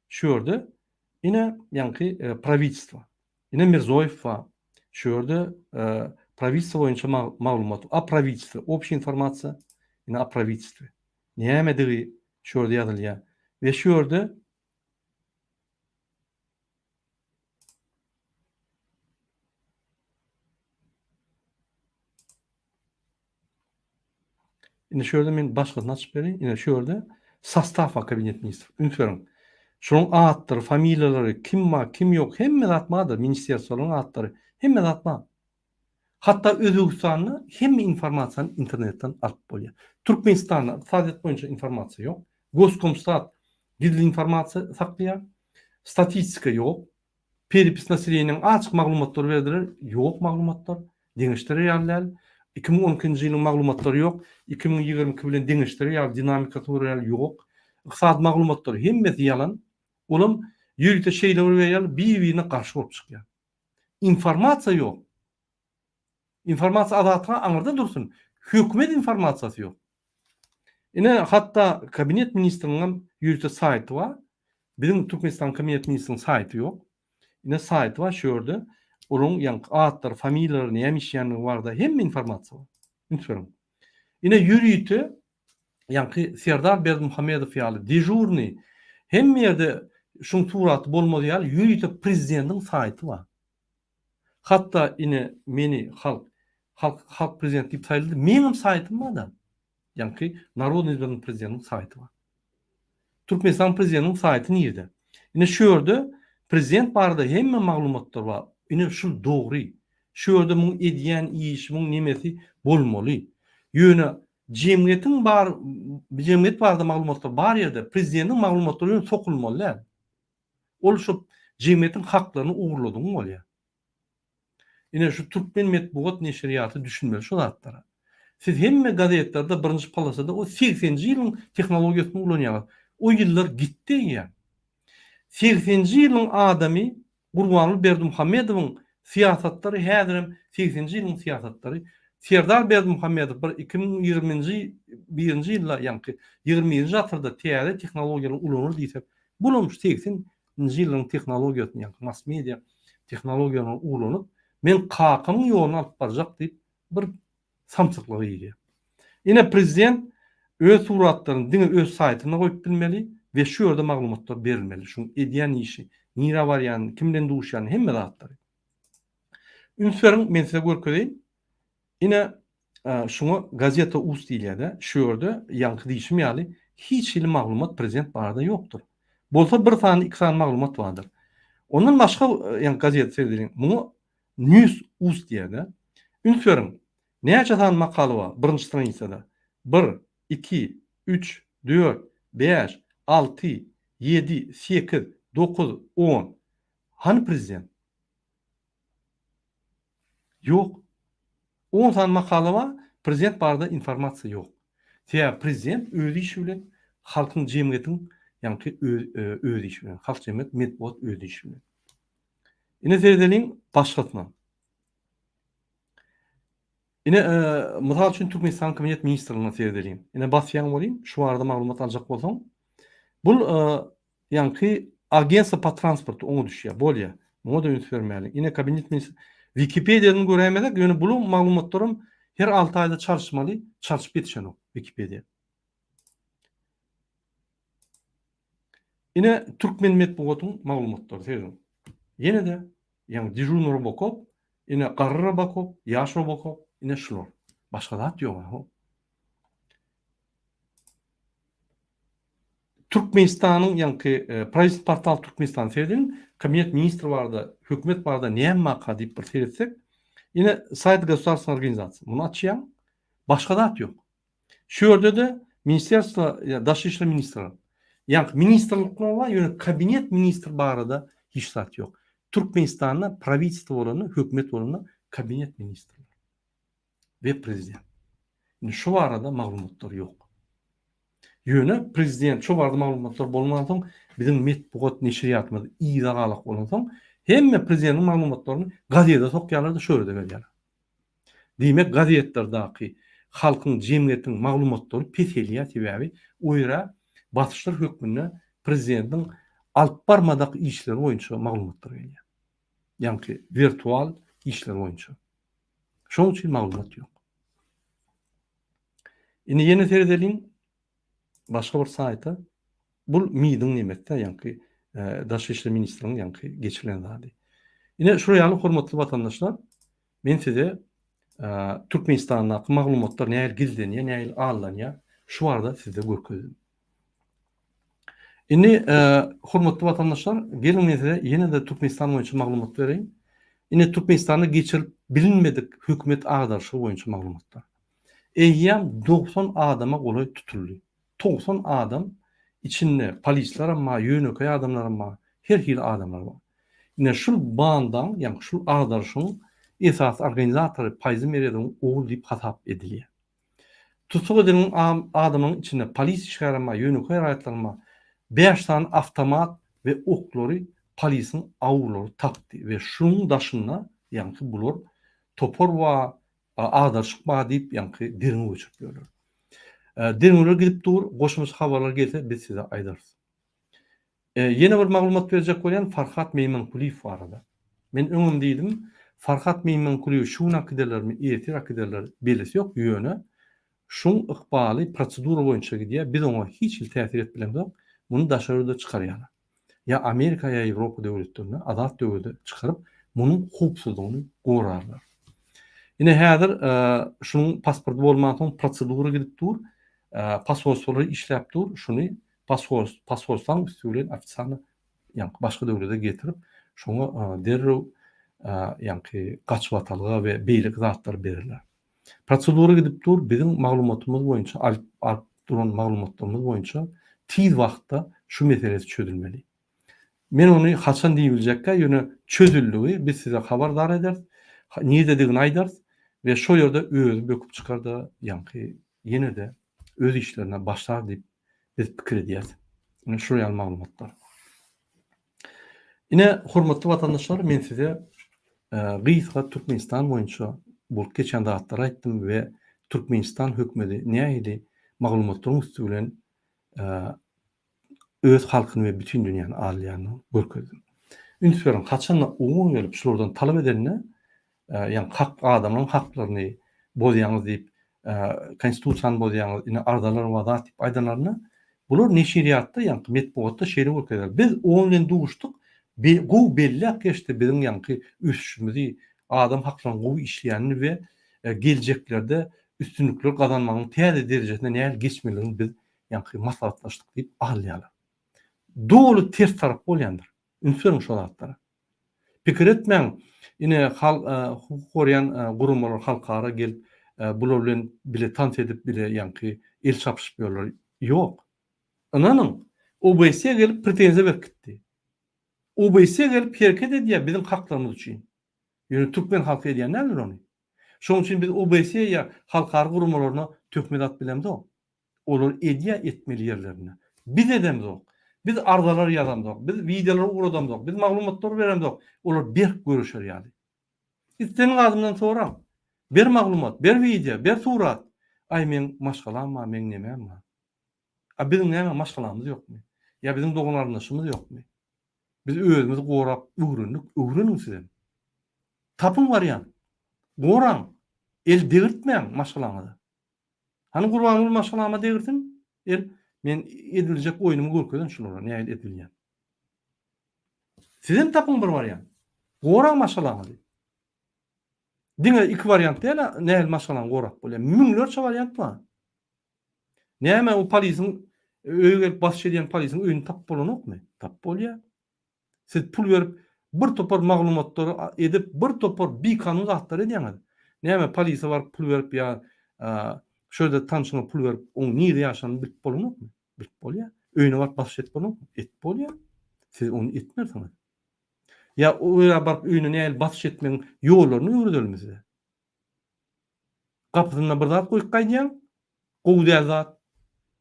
Şurada yine yankı Pravitstva. Yine Mirzoyev var. Şurada Pravitstva boyunca maglumat. A Pravitstva. Общая informatsiya. Yine A Pravitstva. Neyemediği şurada yazılıyor. Ve şurada yine şurada men başkasını açıp vereyim. Yine şurada Sastava kabinet ministri. Ünsörüm. Şunun adları, familyaları, kim var, kim yok, hemme atmadır. Ministersiyonun adları, hemme atma. Hatta Özbekistan'ı hemme informasyonu internetten alıp buluyor. Türkmenistan'da sadece boyunca informasyon yok. Goskomstat gizli informasyon saklıyor. Statistika yok. Peripis nasilyenin açık maglumatları verdiler. Yok maglumatlar. Denişleri yerler. 2012 yılın maglumatları yok. 2022 bilen denişleri yer, dinamikası yer yok. İktisad maglumatları hemmesi yalan. Oğlum yürüte şeyler verir birbirine karşı olup çıkıyor. İnformasyon yok. İnformasyon adatına anırda dursun. Hükümet informasyası yok. Yine hatta kabinet ministrinin yürüte saytı var. Bizim Türkmenistan kabinet ministrinin saytı yok. Yine saytı var şurada. Onun yani adlar, familyaları, neymiş yani var da hem informasyon var. Lütfen. Yine yürüte yani Serdar Berdimuhamedov yalı dejurni hem yerde şun turat bolmadı yalı yürüte prezidentin saytı var. Hatta yine meni halk prezident deyip sayıldı. Benim saytım var da. Yani Narodный Izborный prezidentinin saytı var. Türkmenistan prezidentinin saytı nerede? Yine şurada prezident barada hemme maglumatlar var. Yine şu doğru. Şurada mun ediyen iş, mun nimeti bolmalı. Yöne cemiyetin cemiyet barada maglumatlar bar yerde prezidentin maglumatları sokulmalı. Ol şu cemiyetin haklarını uğurladığını oluyor. Yine şu Türkmen Metbuat Neşriyatı düşünmeli şu zatlara. Siz hemme gazetelerde birinci palasada o 80. yılın teknolojisini ulanıyorlar. O yıllar gitti ya. 80. yılın adamı Gurbanul Berdimuhamedov'un siyasatları häzirim 80. yılın siyasatları Serdar Berdimuhamedov 2021 yılda yani 20. asırda täze teknolojiýalar ulanır diýsek, bulunmuş 80. yılın teknolojisini yani mass media teknolojiýalar ulanyp men kakamın ýoluna alyp barjak diýip bir samsyklygy ýygy. Yine prezident öz suratlaryny diňe öz saytyna goýup bilmeli ve şu ýerde maglumatlar berilmeli. Şun edýän işi, nire var yani, kimden duşan hemme zatları. Ünsörüm men size görkezeyim. Yine şunu gazeta us diýilýär. Şu ýerde ýanky diýişim ýaly hiç il maglumat prezident barada ýokdur. Bolsa bir tane iki tane maglumat vardır. Ondan başka yani gazeta seyredilin. Bunu News us diýär. Ünsörüm näçe tane makaly var birinji stranisada? 1, 2, 3, 4, 5, 6, 7, 8, 9, 10. Hani prezident? Yok. 10 tane makaly var, prezident barada informasiýa yok. Täze prezident öz işi bilen halkyň jemgyýetiň ýa-ni öz işi bilen, halk jemgyýet metbuat öz işi bilen. Ine seyredeliň başgatma. Ine mysal üçin Türkmenistan kabinet ministrligine seyredeliň. Ine basýan bolayım, şu arada maglumat aljak bolsaň. Bul ýa-ni Agentство по транспорту oňa düşýär, bolýar. Muňa da üns bermäli. Ine kabinet ministri Wikipedia'nın göremedek, yani bu maglumatlarım her 6 ayda çalışmalı, çalışıp yetişen o Wikipedia. Yine Türkmen Metbuat'ın maglumatları seyredin. Yine de yani Dijun Robokop, yine Qarr Robokop, Yaş Robokop, yine şular. Başka da diyor ha. Türkmenistan'ın yani Pravist portal Türkmenistan seyredin. Kabinet ministri vardı, hükümet vardı, niye maka deyip bir seyretsek. Yine sayt государственной organizasyon. Bunu açıyan başka da yok. Şu yerde de Ministerstvo Dışişleri Ministri. Yani ministerlikler var, yani kabinet ministri barada hiç zat yok. Türkmenistan'da pravitstvo olanı, hükümet olanı kabinet ministri ve prezident. Yani şu arada maglumatlar yok. Ýöne prezident şu barda maglumatlar bolmadan soň bizim metbuat neşriyatymyz ýa galyk bolan soň hemme prezidentin maglumatlaryny gazetede sokýarlar da şöyle de berýär. Diýmek gazetelerdäki halkyň jemgyýetiň maglumatlary peselýär sebäbi oýra batyşlar hökmüne prezidentin alyp barmadak işleri boýunça maglumatlar gelýär. Ýani virtual işler boýunça. Şoň üçin maglumat ýok. Indi ýene terdelin başga bir saýta bul MİD'in nimette ýani Daşary işler ministrliginiň ýani geçirilen zady. Ine şuraya hormatly vatandaşlar, men size Türkmenistan'da maglumatlar näil gizlenýär, näil allanýar, şu arada size görkezdim. Indi hormatly vatandaşlar, gelin size ýene de Türkmenistan boýunça maglumat bereyim. Indi Türkmenistan'da geçirip bilinmedik hökümet agdarşy boýunça maglumatlar. Eýýam 90 adama golay tutuldy. 90 adam içinde polisler ama ýöneköy adamlar ama her hil adamlar var. Ine şul bandan, ýani şul agdarşyň esas organizatory paýzy mereden oğul diýip hasap edilýär. Tutuk edilen adamın içinde polis işgärama, ýöneköy raýatlarma 5 tane avtomat ve oklary polisin awlary tapdy ve şunun daşyna ýani bular topor we agdarşyk ba diýip ýani derine göçürýärler. Derine gidip dur, goşmyş habarlar gelse biz size aýdarys. Ýene bir maglumat berjek bolýan Farhat Meýmankuliýew barada. Men öňümde diýdim, Farhat Meýmankuliýew şuň akidelermi etir akideler belesi ýok ýöne. Şuň ykbaly prosedura boýunça gidýär. Biz oňa hiç täsir etmeýän, muny daşaryda çykarýar. Ya Amerika ya Ýewropa döwletlerine azat döwleti çykaryp munyň hukuksyzlygyny gorarlar. Ine häzir şuň pasporty bolmadan soň prosedura gidip dur, pasportları işläp dur, şuny pasportdan üstülen ofisialny ýani başga döwlete getirip şoňa derrew ýani gaçyp atalyga we beýlik zatlar berirler. Prosedura gidip dur, bizim maglumatymyz boýunça alyp duran maglumatlarymyz boýunça tiz wagtda şu meselesi çözülmeli. Men onu haçan diýiljekkä ýöne çözüldügi biz size habardar ederiz. Niýededigini aýdarys we şo ýerde özü böküp çykarda ýani ýene de öz işlerine başlar diýip biz pikir edýäs. Ine şu ýaly maglumatlar. Ine hormatly vatandaşlar, men size gysga Türkmenistan boýunça bu geçen dağıtlar aýtdym we Türkmenistan hökümeti näýdi maglumatlaryň üstünden öz halkyny we bütün dünýäni alýanyny görkezdim. Ünsüren haçanla oňa gelip şuradan talap edenine ýani hak adamyň haklaryny bozýaňyz diýip konstitusiýany bozýaňyz, ine ardalar wazat diýip aýdanlaryny bular neşriyatda ýani metbuatda şeýle görkezler. Biz oň bilen duguşdyk. Gow bellek geçdi bizim ýani üstüşimizi adam haklaryny gowy işleýänini we geljeklerde üstünlükler kazanmagyň täze derejesine näil geçmeliligini biz ýani maslahatlaşdyk diýip alýarlar. Dolu ters tarap bolýandyr. Ünsüren şol zatlara. Pikir etmeň, ine hukuk gorýan gurumlar halkara gelip bular bilen bile tans edip bile ýani el çapyşpýarlar. Ýok. Ananyň OBS gelip pretenziýa berip gitdi. OBS gelip hereket edýär bizim haklarymyz üçin. Ýöne Türkmen halky edýär nädir ony? Şoň üçin biz OBS ýa halkara gurumlaryna töhmet at bilemdi o. Olar edýär etmeli ýerlerine. Biz edemdik. Biz ardalar ýazamdyk. Biz videolar uradamdyk. Biz maglumatlar beremdik. Olar bir görüşer ýaly. Senin adımdan soram. Bir maglumat, bir video, bir surat. Ay men maşgalanma, men nemem. Bizim näme maşgalamyz ýokmy? Ya bizim dogunarynşymyz ýokmy? Biz özümüz gorap, öwrendik sizden. Tapın barýan. Goran, el degirtmeň maşgalanyny. Hani gurbanly maşgalama degirtin? El men ediljek oýnumy görkezden şulara näil edilýän. Sizin tapın bir barýan. Goran maşgalany. Diňe iki variant däl, näil maşgalan gorap bolýar. Müňlerçe variant bar. Näme o polisiň öýge baş edýän polisiň öýüni tap bolanokmy? Tap bolýar. Siz pul berip bir topar maglumatlary edip bir topar bir kanun zatlar edýäňiz. Näme polisi bar pul berip ýa şöyle tanşyňa pul berip oň niýede ýaşanyny bilip bolanokmy? Bilip bolýar. Öýüne bar baş edip bolanokmy? Et bolýar. Siz onu etmersiňiz. Ya oýa barp öýüne näil baş etmeň ýollaryny öwredelmisiz. Gapysyna bir zat goýup gaýdýan, gowda zat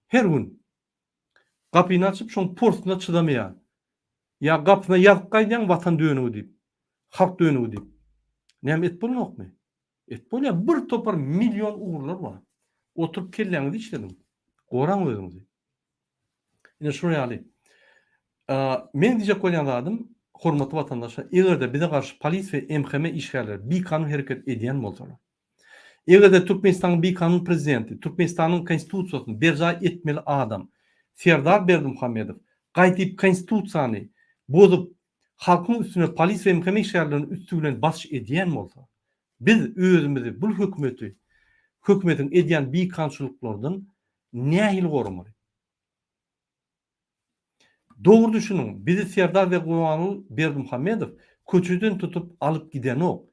her gün Gapyny açyp şoň portuna çydamaýar. Ya gapyna ýazyp gaýdan watan dönügi diýip, halk dönügi diýip. Näme et bolmakmy? Et bolýar, bir topar million uğurlar bar. Oturup kelleňizi işledim. Goraň özüňizi. Ine şu ýaly. Men diýjek bolýan zadym, hormatly watandaşlar, egerde bize garşy polis we MHM işgärleri bir kanun hereket edýän bolsalar, egerde Türkmenistanyň bir kanun prezidenti, Türkmenistanyň konstitusiýasyny berja etmeli adam Serdar Berdimuhammedow gaýdyp konstitusiýany bozup halkyň üstüne polis we MHM işgärlerini üstüne basyş edýän bolsa, biz özümizi bu hökümetiň edýän bir kançylyklardan nähil goramaly? Doğru düşünün. Bizi Serdar ve Gurbanul Berdimuhammedow köçüden tutup alıp giden o.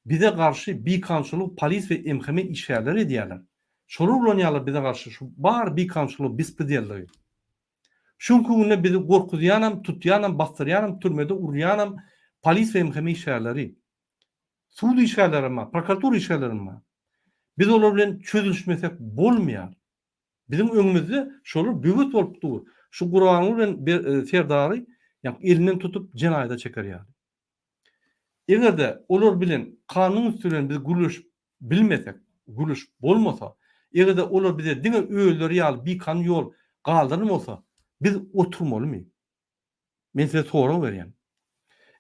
Bize karşı bir kançılık polis ve MHM işgärleri edýärler. Şolar bilen ýaly bize karşı şu bar bir kançılık bispedýärligi. Şunky günde bizi gorkudýanam, tutýanam, bastyrýanam, türmede urýanam polis ve MHM işgärleri. Suud işgärleri ma, prokuratura işgärleri ma. Biz olar bilen çözülüşmesek bolmaýar. Bizim öňümizde şolar böwet bolup dur. Şu Gurbanul bilen Serdary elinden tutup jenaýda çekerýär. Egerde olar bilen kanun üstünden biz gülüş bilmesek, gülüş bolmasa, egerde olar bize diňe öýleri ýaly bir kan ýol galdyrmasa, biz oturmalymy? Men size soraw berýän.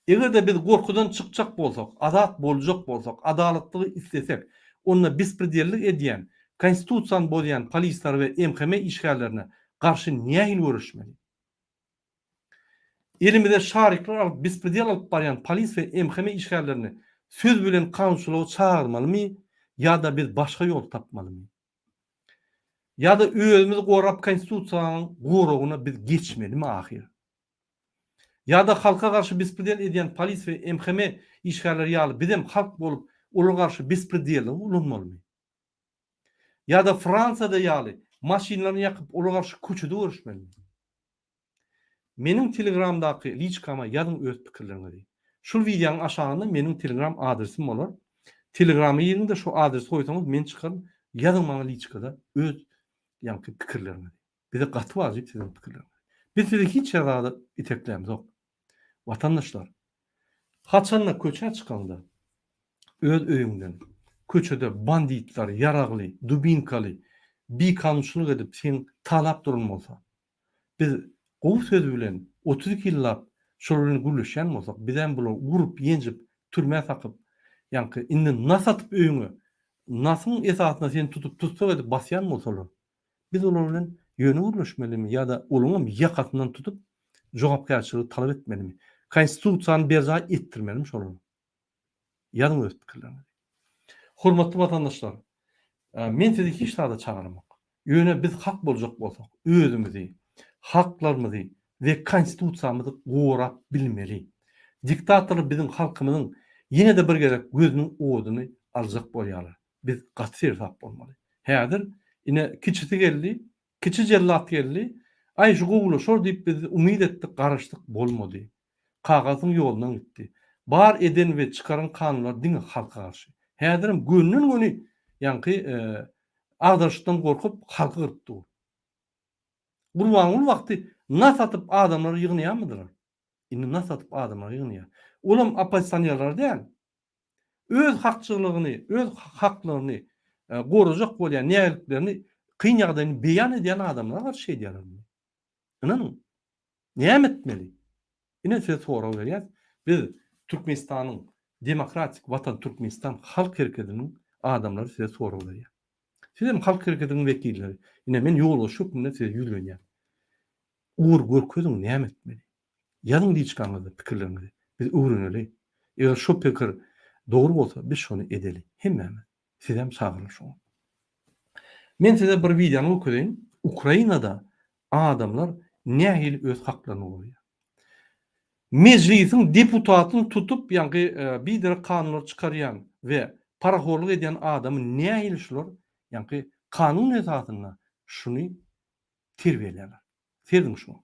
Egerde biz gorkudan çykjak bolsak, azat boljak bolsak, adalatlygy istesek, onda bispredierlik edýän, konstitusiýany bozýan polisler we MHM işgärlerine garşy nähil görüşmeli? Elimizde şarikler alıp bispredel alıp barýan polis we MHM işgärlerini söz bilen kançylyga çağırmalymy ýa-da biz başga ýol tapmalymy? Ýa-da özümizi gorap konstitusiýanyň goragyna biz geçmelimi ahir? Ýa-da halka garşy bispredel edýän polis we MHM işgärleri ýaly bizem halk bolup olara garşy bispredel ulanmalymy? Ýa-da Fransada ýaly maşinlaryny ýakyp olara garşy köçede görüşmeli? Meniň Telegramdaky liçkama ýazyň öz pikirleriňizi. Şu videoň aşagynda meniň Telegram adresim bolar. Telegrammy ýerinde şu adresi goýsaňyz men çykar, ýazyň maňa liçkada öz ýanky pikirleriňizi. Bize gaty wajyp sizin pikirleriňizi. Biz sizi hiç ýerde iteklämiz ok. Watandaşlar, haçanla köçe çykanda öz öýüňden köçede banditler, yaragly, dubinkaly bir kançylyk edip sen talap durun bolsa, biz gowy söz bilen 32 ýyllap şolaryny gülüşýän bolsak, bizden bular urup ýenjip türmäge sakyp, ýanky indi nasatyp öýüňe, nasyň esasyna sen tutup tutsak edip basýan bolsalar, biz olar bilen ýöne gülüşmelimi ýa-da olaňam ýakatyndan tutup jogapkärçiligi talap etmelimi? Konstitusiýany berja etdirmelimi şolary? Ýazyň öz pikirleriňizi. Hormatly watandaşlar, men sizi hiç tada çağırmak. Ýöne biz hak boljak bolsak, özümizi, haklarymyzy we konstitusiýamyzy gorap bilmeli. Diktatorlar bizim halkymyzyň ýene de bir gerek gözüniň oduny aljak bolýarlar. Biz gaty sap bolmaly. Häzir ine kiçisi geldi, kiçi jellat geldi. Ay şu gowulu şor diýip biz umyt etdik, garaşdyk, bolmady. Kagazyň ýolundan gitdi. Bar eden we çykaran kanunlar diňe halka garşy. Häzirim gönnün göni ýanky agdaşykdan gorkup halky gyrpdy. Gurbanul wagty nasatyp adamlar ýygnaýarmydylar? Indi nasatyp adamlar ýygnaýar. Olam opozisiýonерler däl. Öz hakçylygyny, öz haklaryny gorajak bolýan nägeliklerini kyn ýagdaýyny beýan edýän adamlar garşy edýärler. Inanyň. Näme etmeli? Ine size soraw berýär. Biz Türkmenistanyň demokratik watan Türkmenistan halk hereketiniň adamlary size soraw berýär. Sizem halk hereketiniň wekilleri. Ine men ýoluşup mene size ýüzlenýär. Uğur görkezin näme etmeli? Ýazyň liçkanyňyzy, pikirleriňizi biz öwreneli. Eger şu pikir dogry bolsa biz şonu edeli. Hemmemiz. Sizem çağıryn şoň. Men size bir videony okudyň. Ukrainada adamlar nähili öz haklaryny goýýar. Meclisiň deputatyny tutup ýanky bir der kanunlar çykarýan we paraxorluk edýän adamy nähili şular ýanky kanun esasyna şuny terbiýelerler. Serdim şu.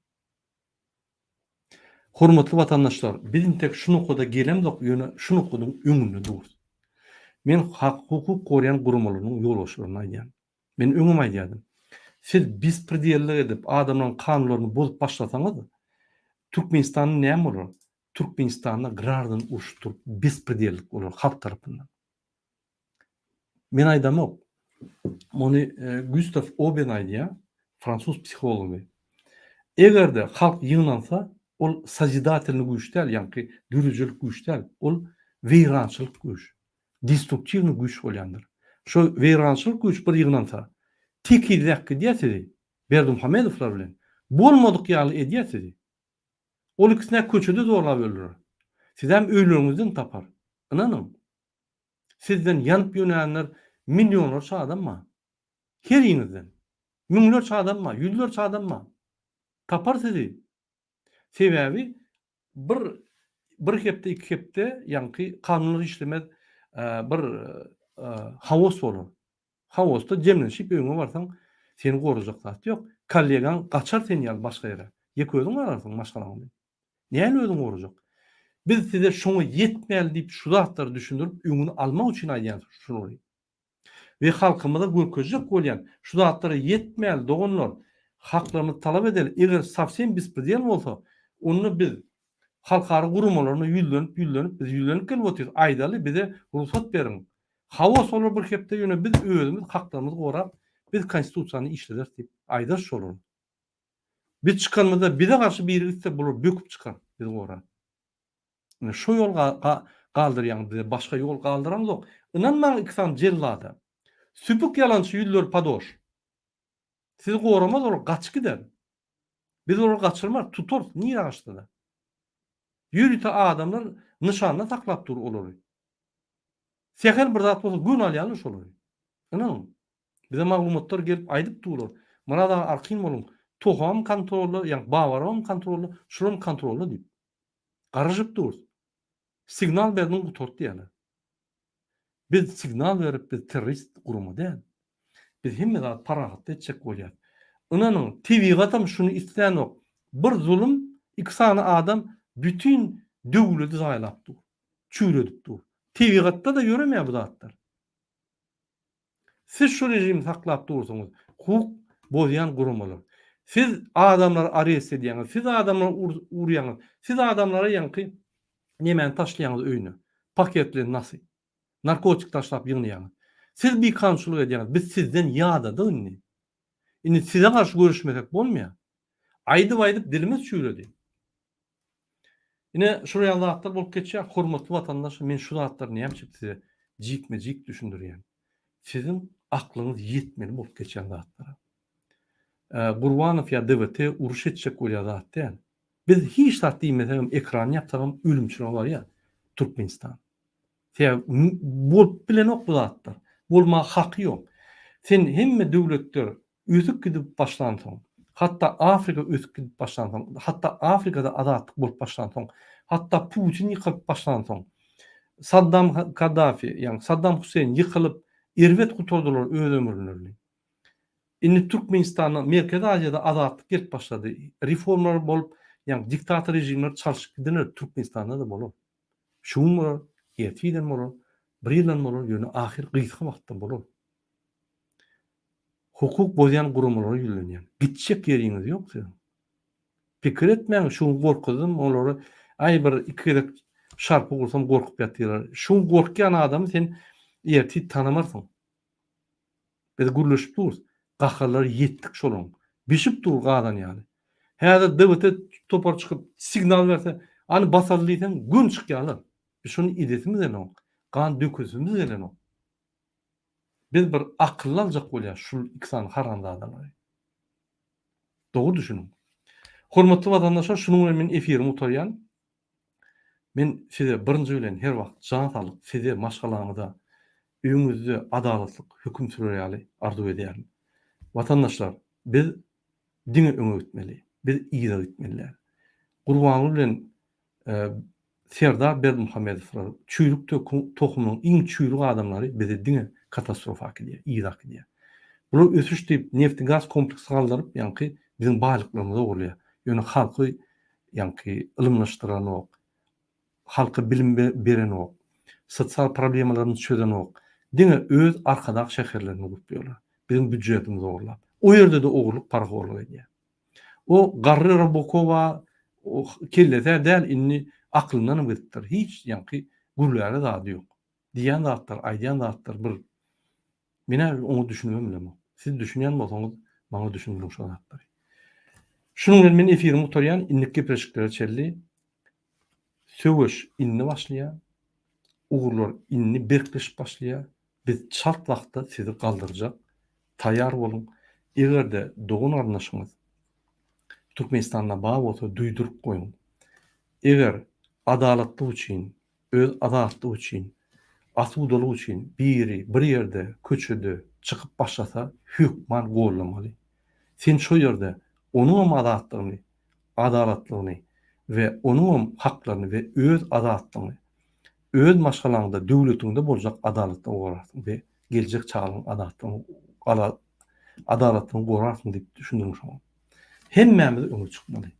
Hormatly vatandaşlar, bizim tek şunu koda gelemdik, ýöne şunu kodun öňünde dur. Men hak hukuk gorayan gurumlarynyň ýolbaşçylaryna aýdýan. Men öňüm aýdýadym. Siz bespredellik edip adamlaryň kanunlaryny bozup başlasaňyz, Türkmenistanyň näme bolar? Türkmenistanda grardan uruşturup bespredellik bolar halk tarapyndan. Men aýdamok. Mony Gustav Oben aýdýar, Fransuz psihology. Egerde halk ýygnansa, ol sazidatelnik güýç däl, ýani dürüjülik güýç däl, ol weýrançylyk güýç, destruktiwny güýç bolýandyr. Şo weýrançylyk güýç bir ýygnansa, tekidäki diýäsidi, Berdimuhamedowlar bilen bolmadyk ýaly edýäsidi. Ol ikisine köçede zorlap öldürür. Siz hem öýleriňizden tapar. Inanyň. Sizden ýanyp ýönänler milyonlarça adam ma. Her ýerinizden. Müňlerçe adam ma, ýüzlerçe adam ma. Tapar sizi. Sebäbi bir hepde iki hepde ýani kanunly işlemez bir hawos bolar. Hawosda jemlenşip öňe barsaň seni gorajak zat ýok. Kollegaň gaçar seni ýaly başga ýere. Ýeközüň ararsyň maşgalaňdy. Näme özüň gorajak? Biz size şoňa ýetmeli diýip şu zatlary düşündirip öňüni almak üçin aýdýan şunu. Ve halkymyza görkezjek bolýan şu zatlary ýetmeli dogonlar haklarını talap edeli. Eger safsem bispredel bolsa, onu biz halkary gurumlaryna ýüzlenip biz ýüzlenip gelip otyr. Aýdaly bize ruhsat beriň. Hawos bolar bir hepde ýöne biz özümiz haklarymyzy gorap, biz konstitusiýany işleder diýip aýdar şolary. Biz çykanmada bize garşy bir ýerde bolar böküp çykar biz gorap. Şu ýolga galdyrýan bize başga ýol galdyranyzok. Inanmaň iksan jellada. Süpük yalançy ýüzler padoş. Siz goramaz ol gaç gider. Biz onu gaçyrmak tutar, niye gaçdylar? Ýürüte adamlar nişanna taklap dur olur. Seher bir zat bolsa gün alýanlyş olur. Inanyň. Bize maglumatlar gelip aýdyp durur. Mana da arkin bolun. Toham kontrolü, ýani bawaram kontrolü, şurum kontrolü diýip. Garaşyp dur. Signal berdiň bu tort diýerler. Biz signal berip biz terrorist gurumy däl. Biz hemme zat parahat etjek bolýar. Inanyň tebigatam şunu islenok. Bir zulüm, iki sany adam bütün döwleti zaýlapdy. Çüýredipdi. Tebigatda da ýöremeýär bu zatlar. Siz şu rejimi saklap dursaňyz, hukuk bozýan gurumlar. Siz adamlar arrest edýäňiz, siz adamlar urýaňyz, siz adamlara ýanky nemeni taşlaýaňyz öýüne. Paketleri nasy? Narkotik taşlap ýygnaýaňyz. Siz bir kançylyk edýäňiz, biz sizden ýada-da inni. Indi size garşy görüşmesek bolmaýar. Aýdyp dilimiz çüýredi. Ine şuraya zatlar bolup geçýär. Hormatly vatandaşlar, men şu zatlaryny näme size jikme-jik düşündirýän. Sizin aklyňyz ýetmeli bolup geçýän zatlara. Gurbanow ýa DWT uruş etjek bolýar zat däl. Biz hiç zat diýmesem ekran ýapsam ölümçül bolar ýa Türkmenistan. Bolup bilen ok bu zatlar. Bolma haky ýok. Sen hemme döwletler ösüp gidip başlansaň, hatta Afrika ösüp gidip başlansaň, hatta Afrikada azatlyk bolup başlansaň, hatta Putin ýykyp başlansaň, Saddam Kaddafi, ýani Saddam Huseyn ýykylyp erwet guturdylar öz ömürlerini. Indi Türkmenistanyň Merkezi Aziýada azatlyk gelip başlady. Reformlar bolup, ýani diktator rejimler çalyşyp gidenler Türkmenistanda da bolar. Şuň bolar, ýetiden bolar, bir ýyldan bolar, ýöne ahir gysga wagtda bolar. Hukuk bozyan gurumlara ýüzlenýär. Gitjek ýeriňiz ýok sizin. Pikir etmeň, şuň gorkudum, olary aý bir iki şarpy bolsam gorkup ýatyrlar. Şuň gorkýan adamy sen ýerti tanamarsyň. Biz gurleşip duruz. Gahalar ýetdik şolaň. Bişip dur gadan ýaly. Häzir DWT topar çykyp signal berse, any basarlysan gün çykýarlar. Biz şunu idetimiz elen o. Gan döküsimiz elen o. Biz bir akıllanjak bolýar şu ikisany haranda adamlar. Dogry düşünün. Hormatly vatandaşlar, şunun bilen men efirimi utarýan. Men size birinji bilen her wagt jan salyp, size maşgalaňyzda öňüňizde adalatlyk höküm sürýärli arzu edýärim. Vatandaşlar, biz dini öňe gitmeli. Biz ýyla gitmeliler. Gurbany bilen Serdar Berdimuhamedowlar çüýrük tohumynyň iň çüýrük adamlary bize dini katastrofa edýär, ýyla edýär. Bular ösüş diýip neft gaz kompleksi galdyryp, ýani bizim baýlyklarymyza bolýar. Ýöne halky ýa-ni ilmlaşdyran ok, halka bilim beren ok, sosial problemalaryny çözen ok. Diňe öz arkadak şäherlerini gupýarlar. Bizim büdjetimiz ogurlap. O ýerde de ogurluk paragorluk edýär. O Garry Robokova o kellete däl inni aklyndan gitdir. Hiç ýa-ni gurulary zady ýok. Diýen zatlar, aýdýan zatlar bir. Mine onu düşünmem bilen. Siz düşünýän bolsaňyz, maňa düşündirin şu zatlary. Şunuň bilen men efirimi utarýan inlik gepreşiklere çelli. Söwüş inni başlaýar. Ugurlar inni berkleşip başlaýar. Biz çalt wagtda sizi galdyrjak. Taýýar bolun. Egerde dogun arnaşyňyz Türkmenistanda baý bolsa duýdurup goýun. Eger adalatly üçin, öz adalatly üçin, asudalyk üçin bir ýerde köçüde çykyp başlasa hökman gollamaly. Sen şo ýerde onuň adatlygyny, adalatlygyny we onuň haklaryny we öz adatlygyny, öz maşgalaňda, döwletiňde boljak adalatlygy gorarsyn we geljek çağlaryň adalatlygyny gorarsyn diýip düşündüm şo. Hemmämiz öňe çykmaly.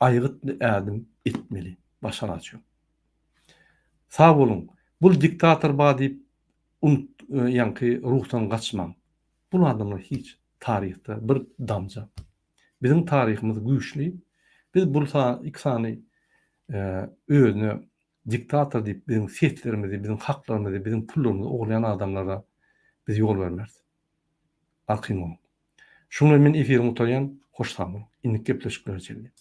Aýgytly ädim etmeli, başaraçy. Sag bolun. Bul diktator ba diýip ýa-ni ruhdan gaçmaň. Bu adamlar hiç tarihte bir damja. Bizim tarihimiz güýçli. Biz bu iksany özüne diktator diýip bizim setlerimizi, bizim haklarymyzy, bizim pullarymyzy oglayan adamlara biz ýol bermez. Arkyň. Şunu men efirimi utarýan hoş tamam. Inlik gepleşikler çeldi.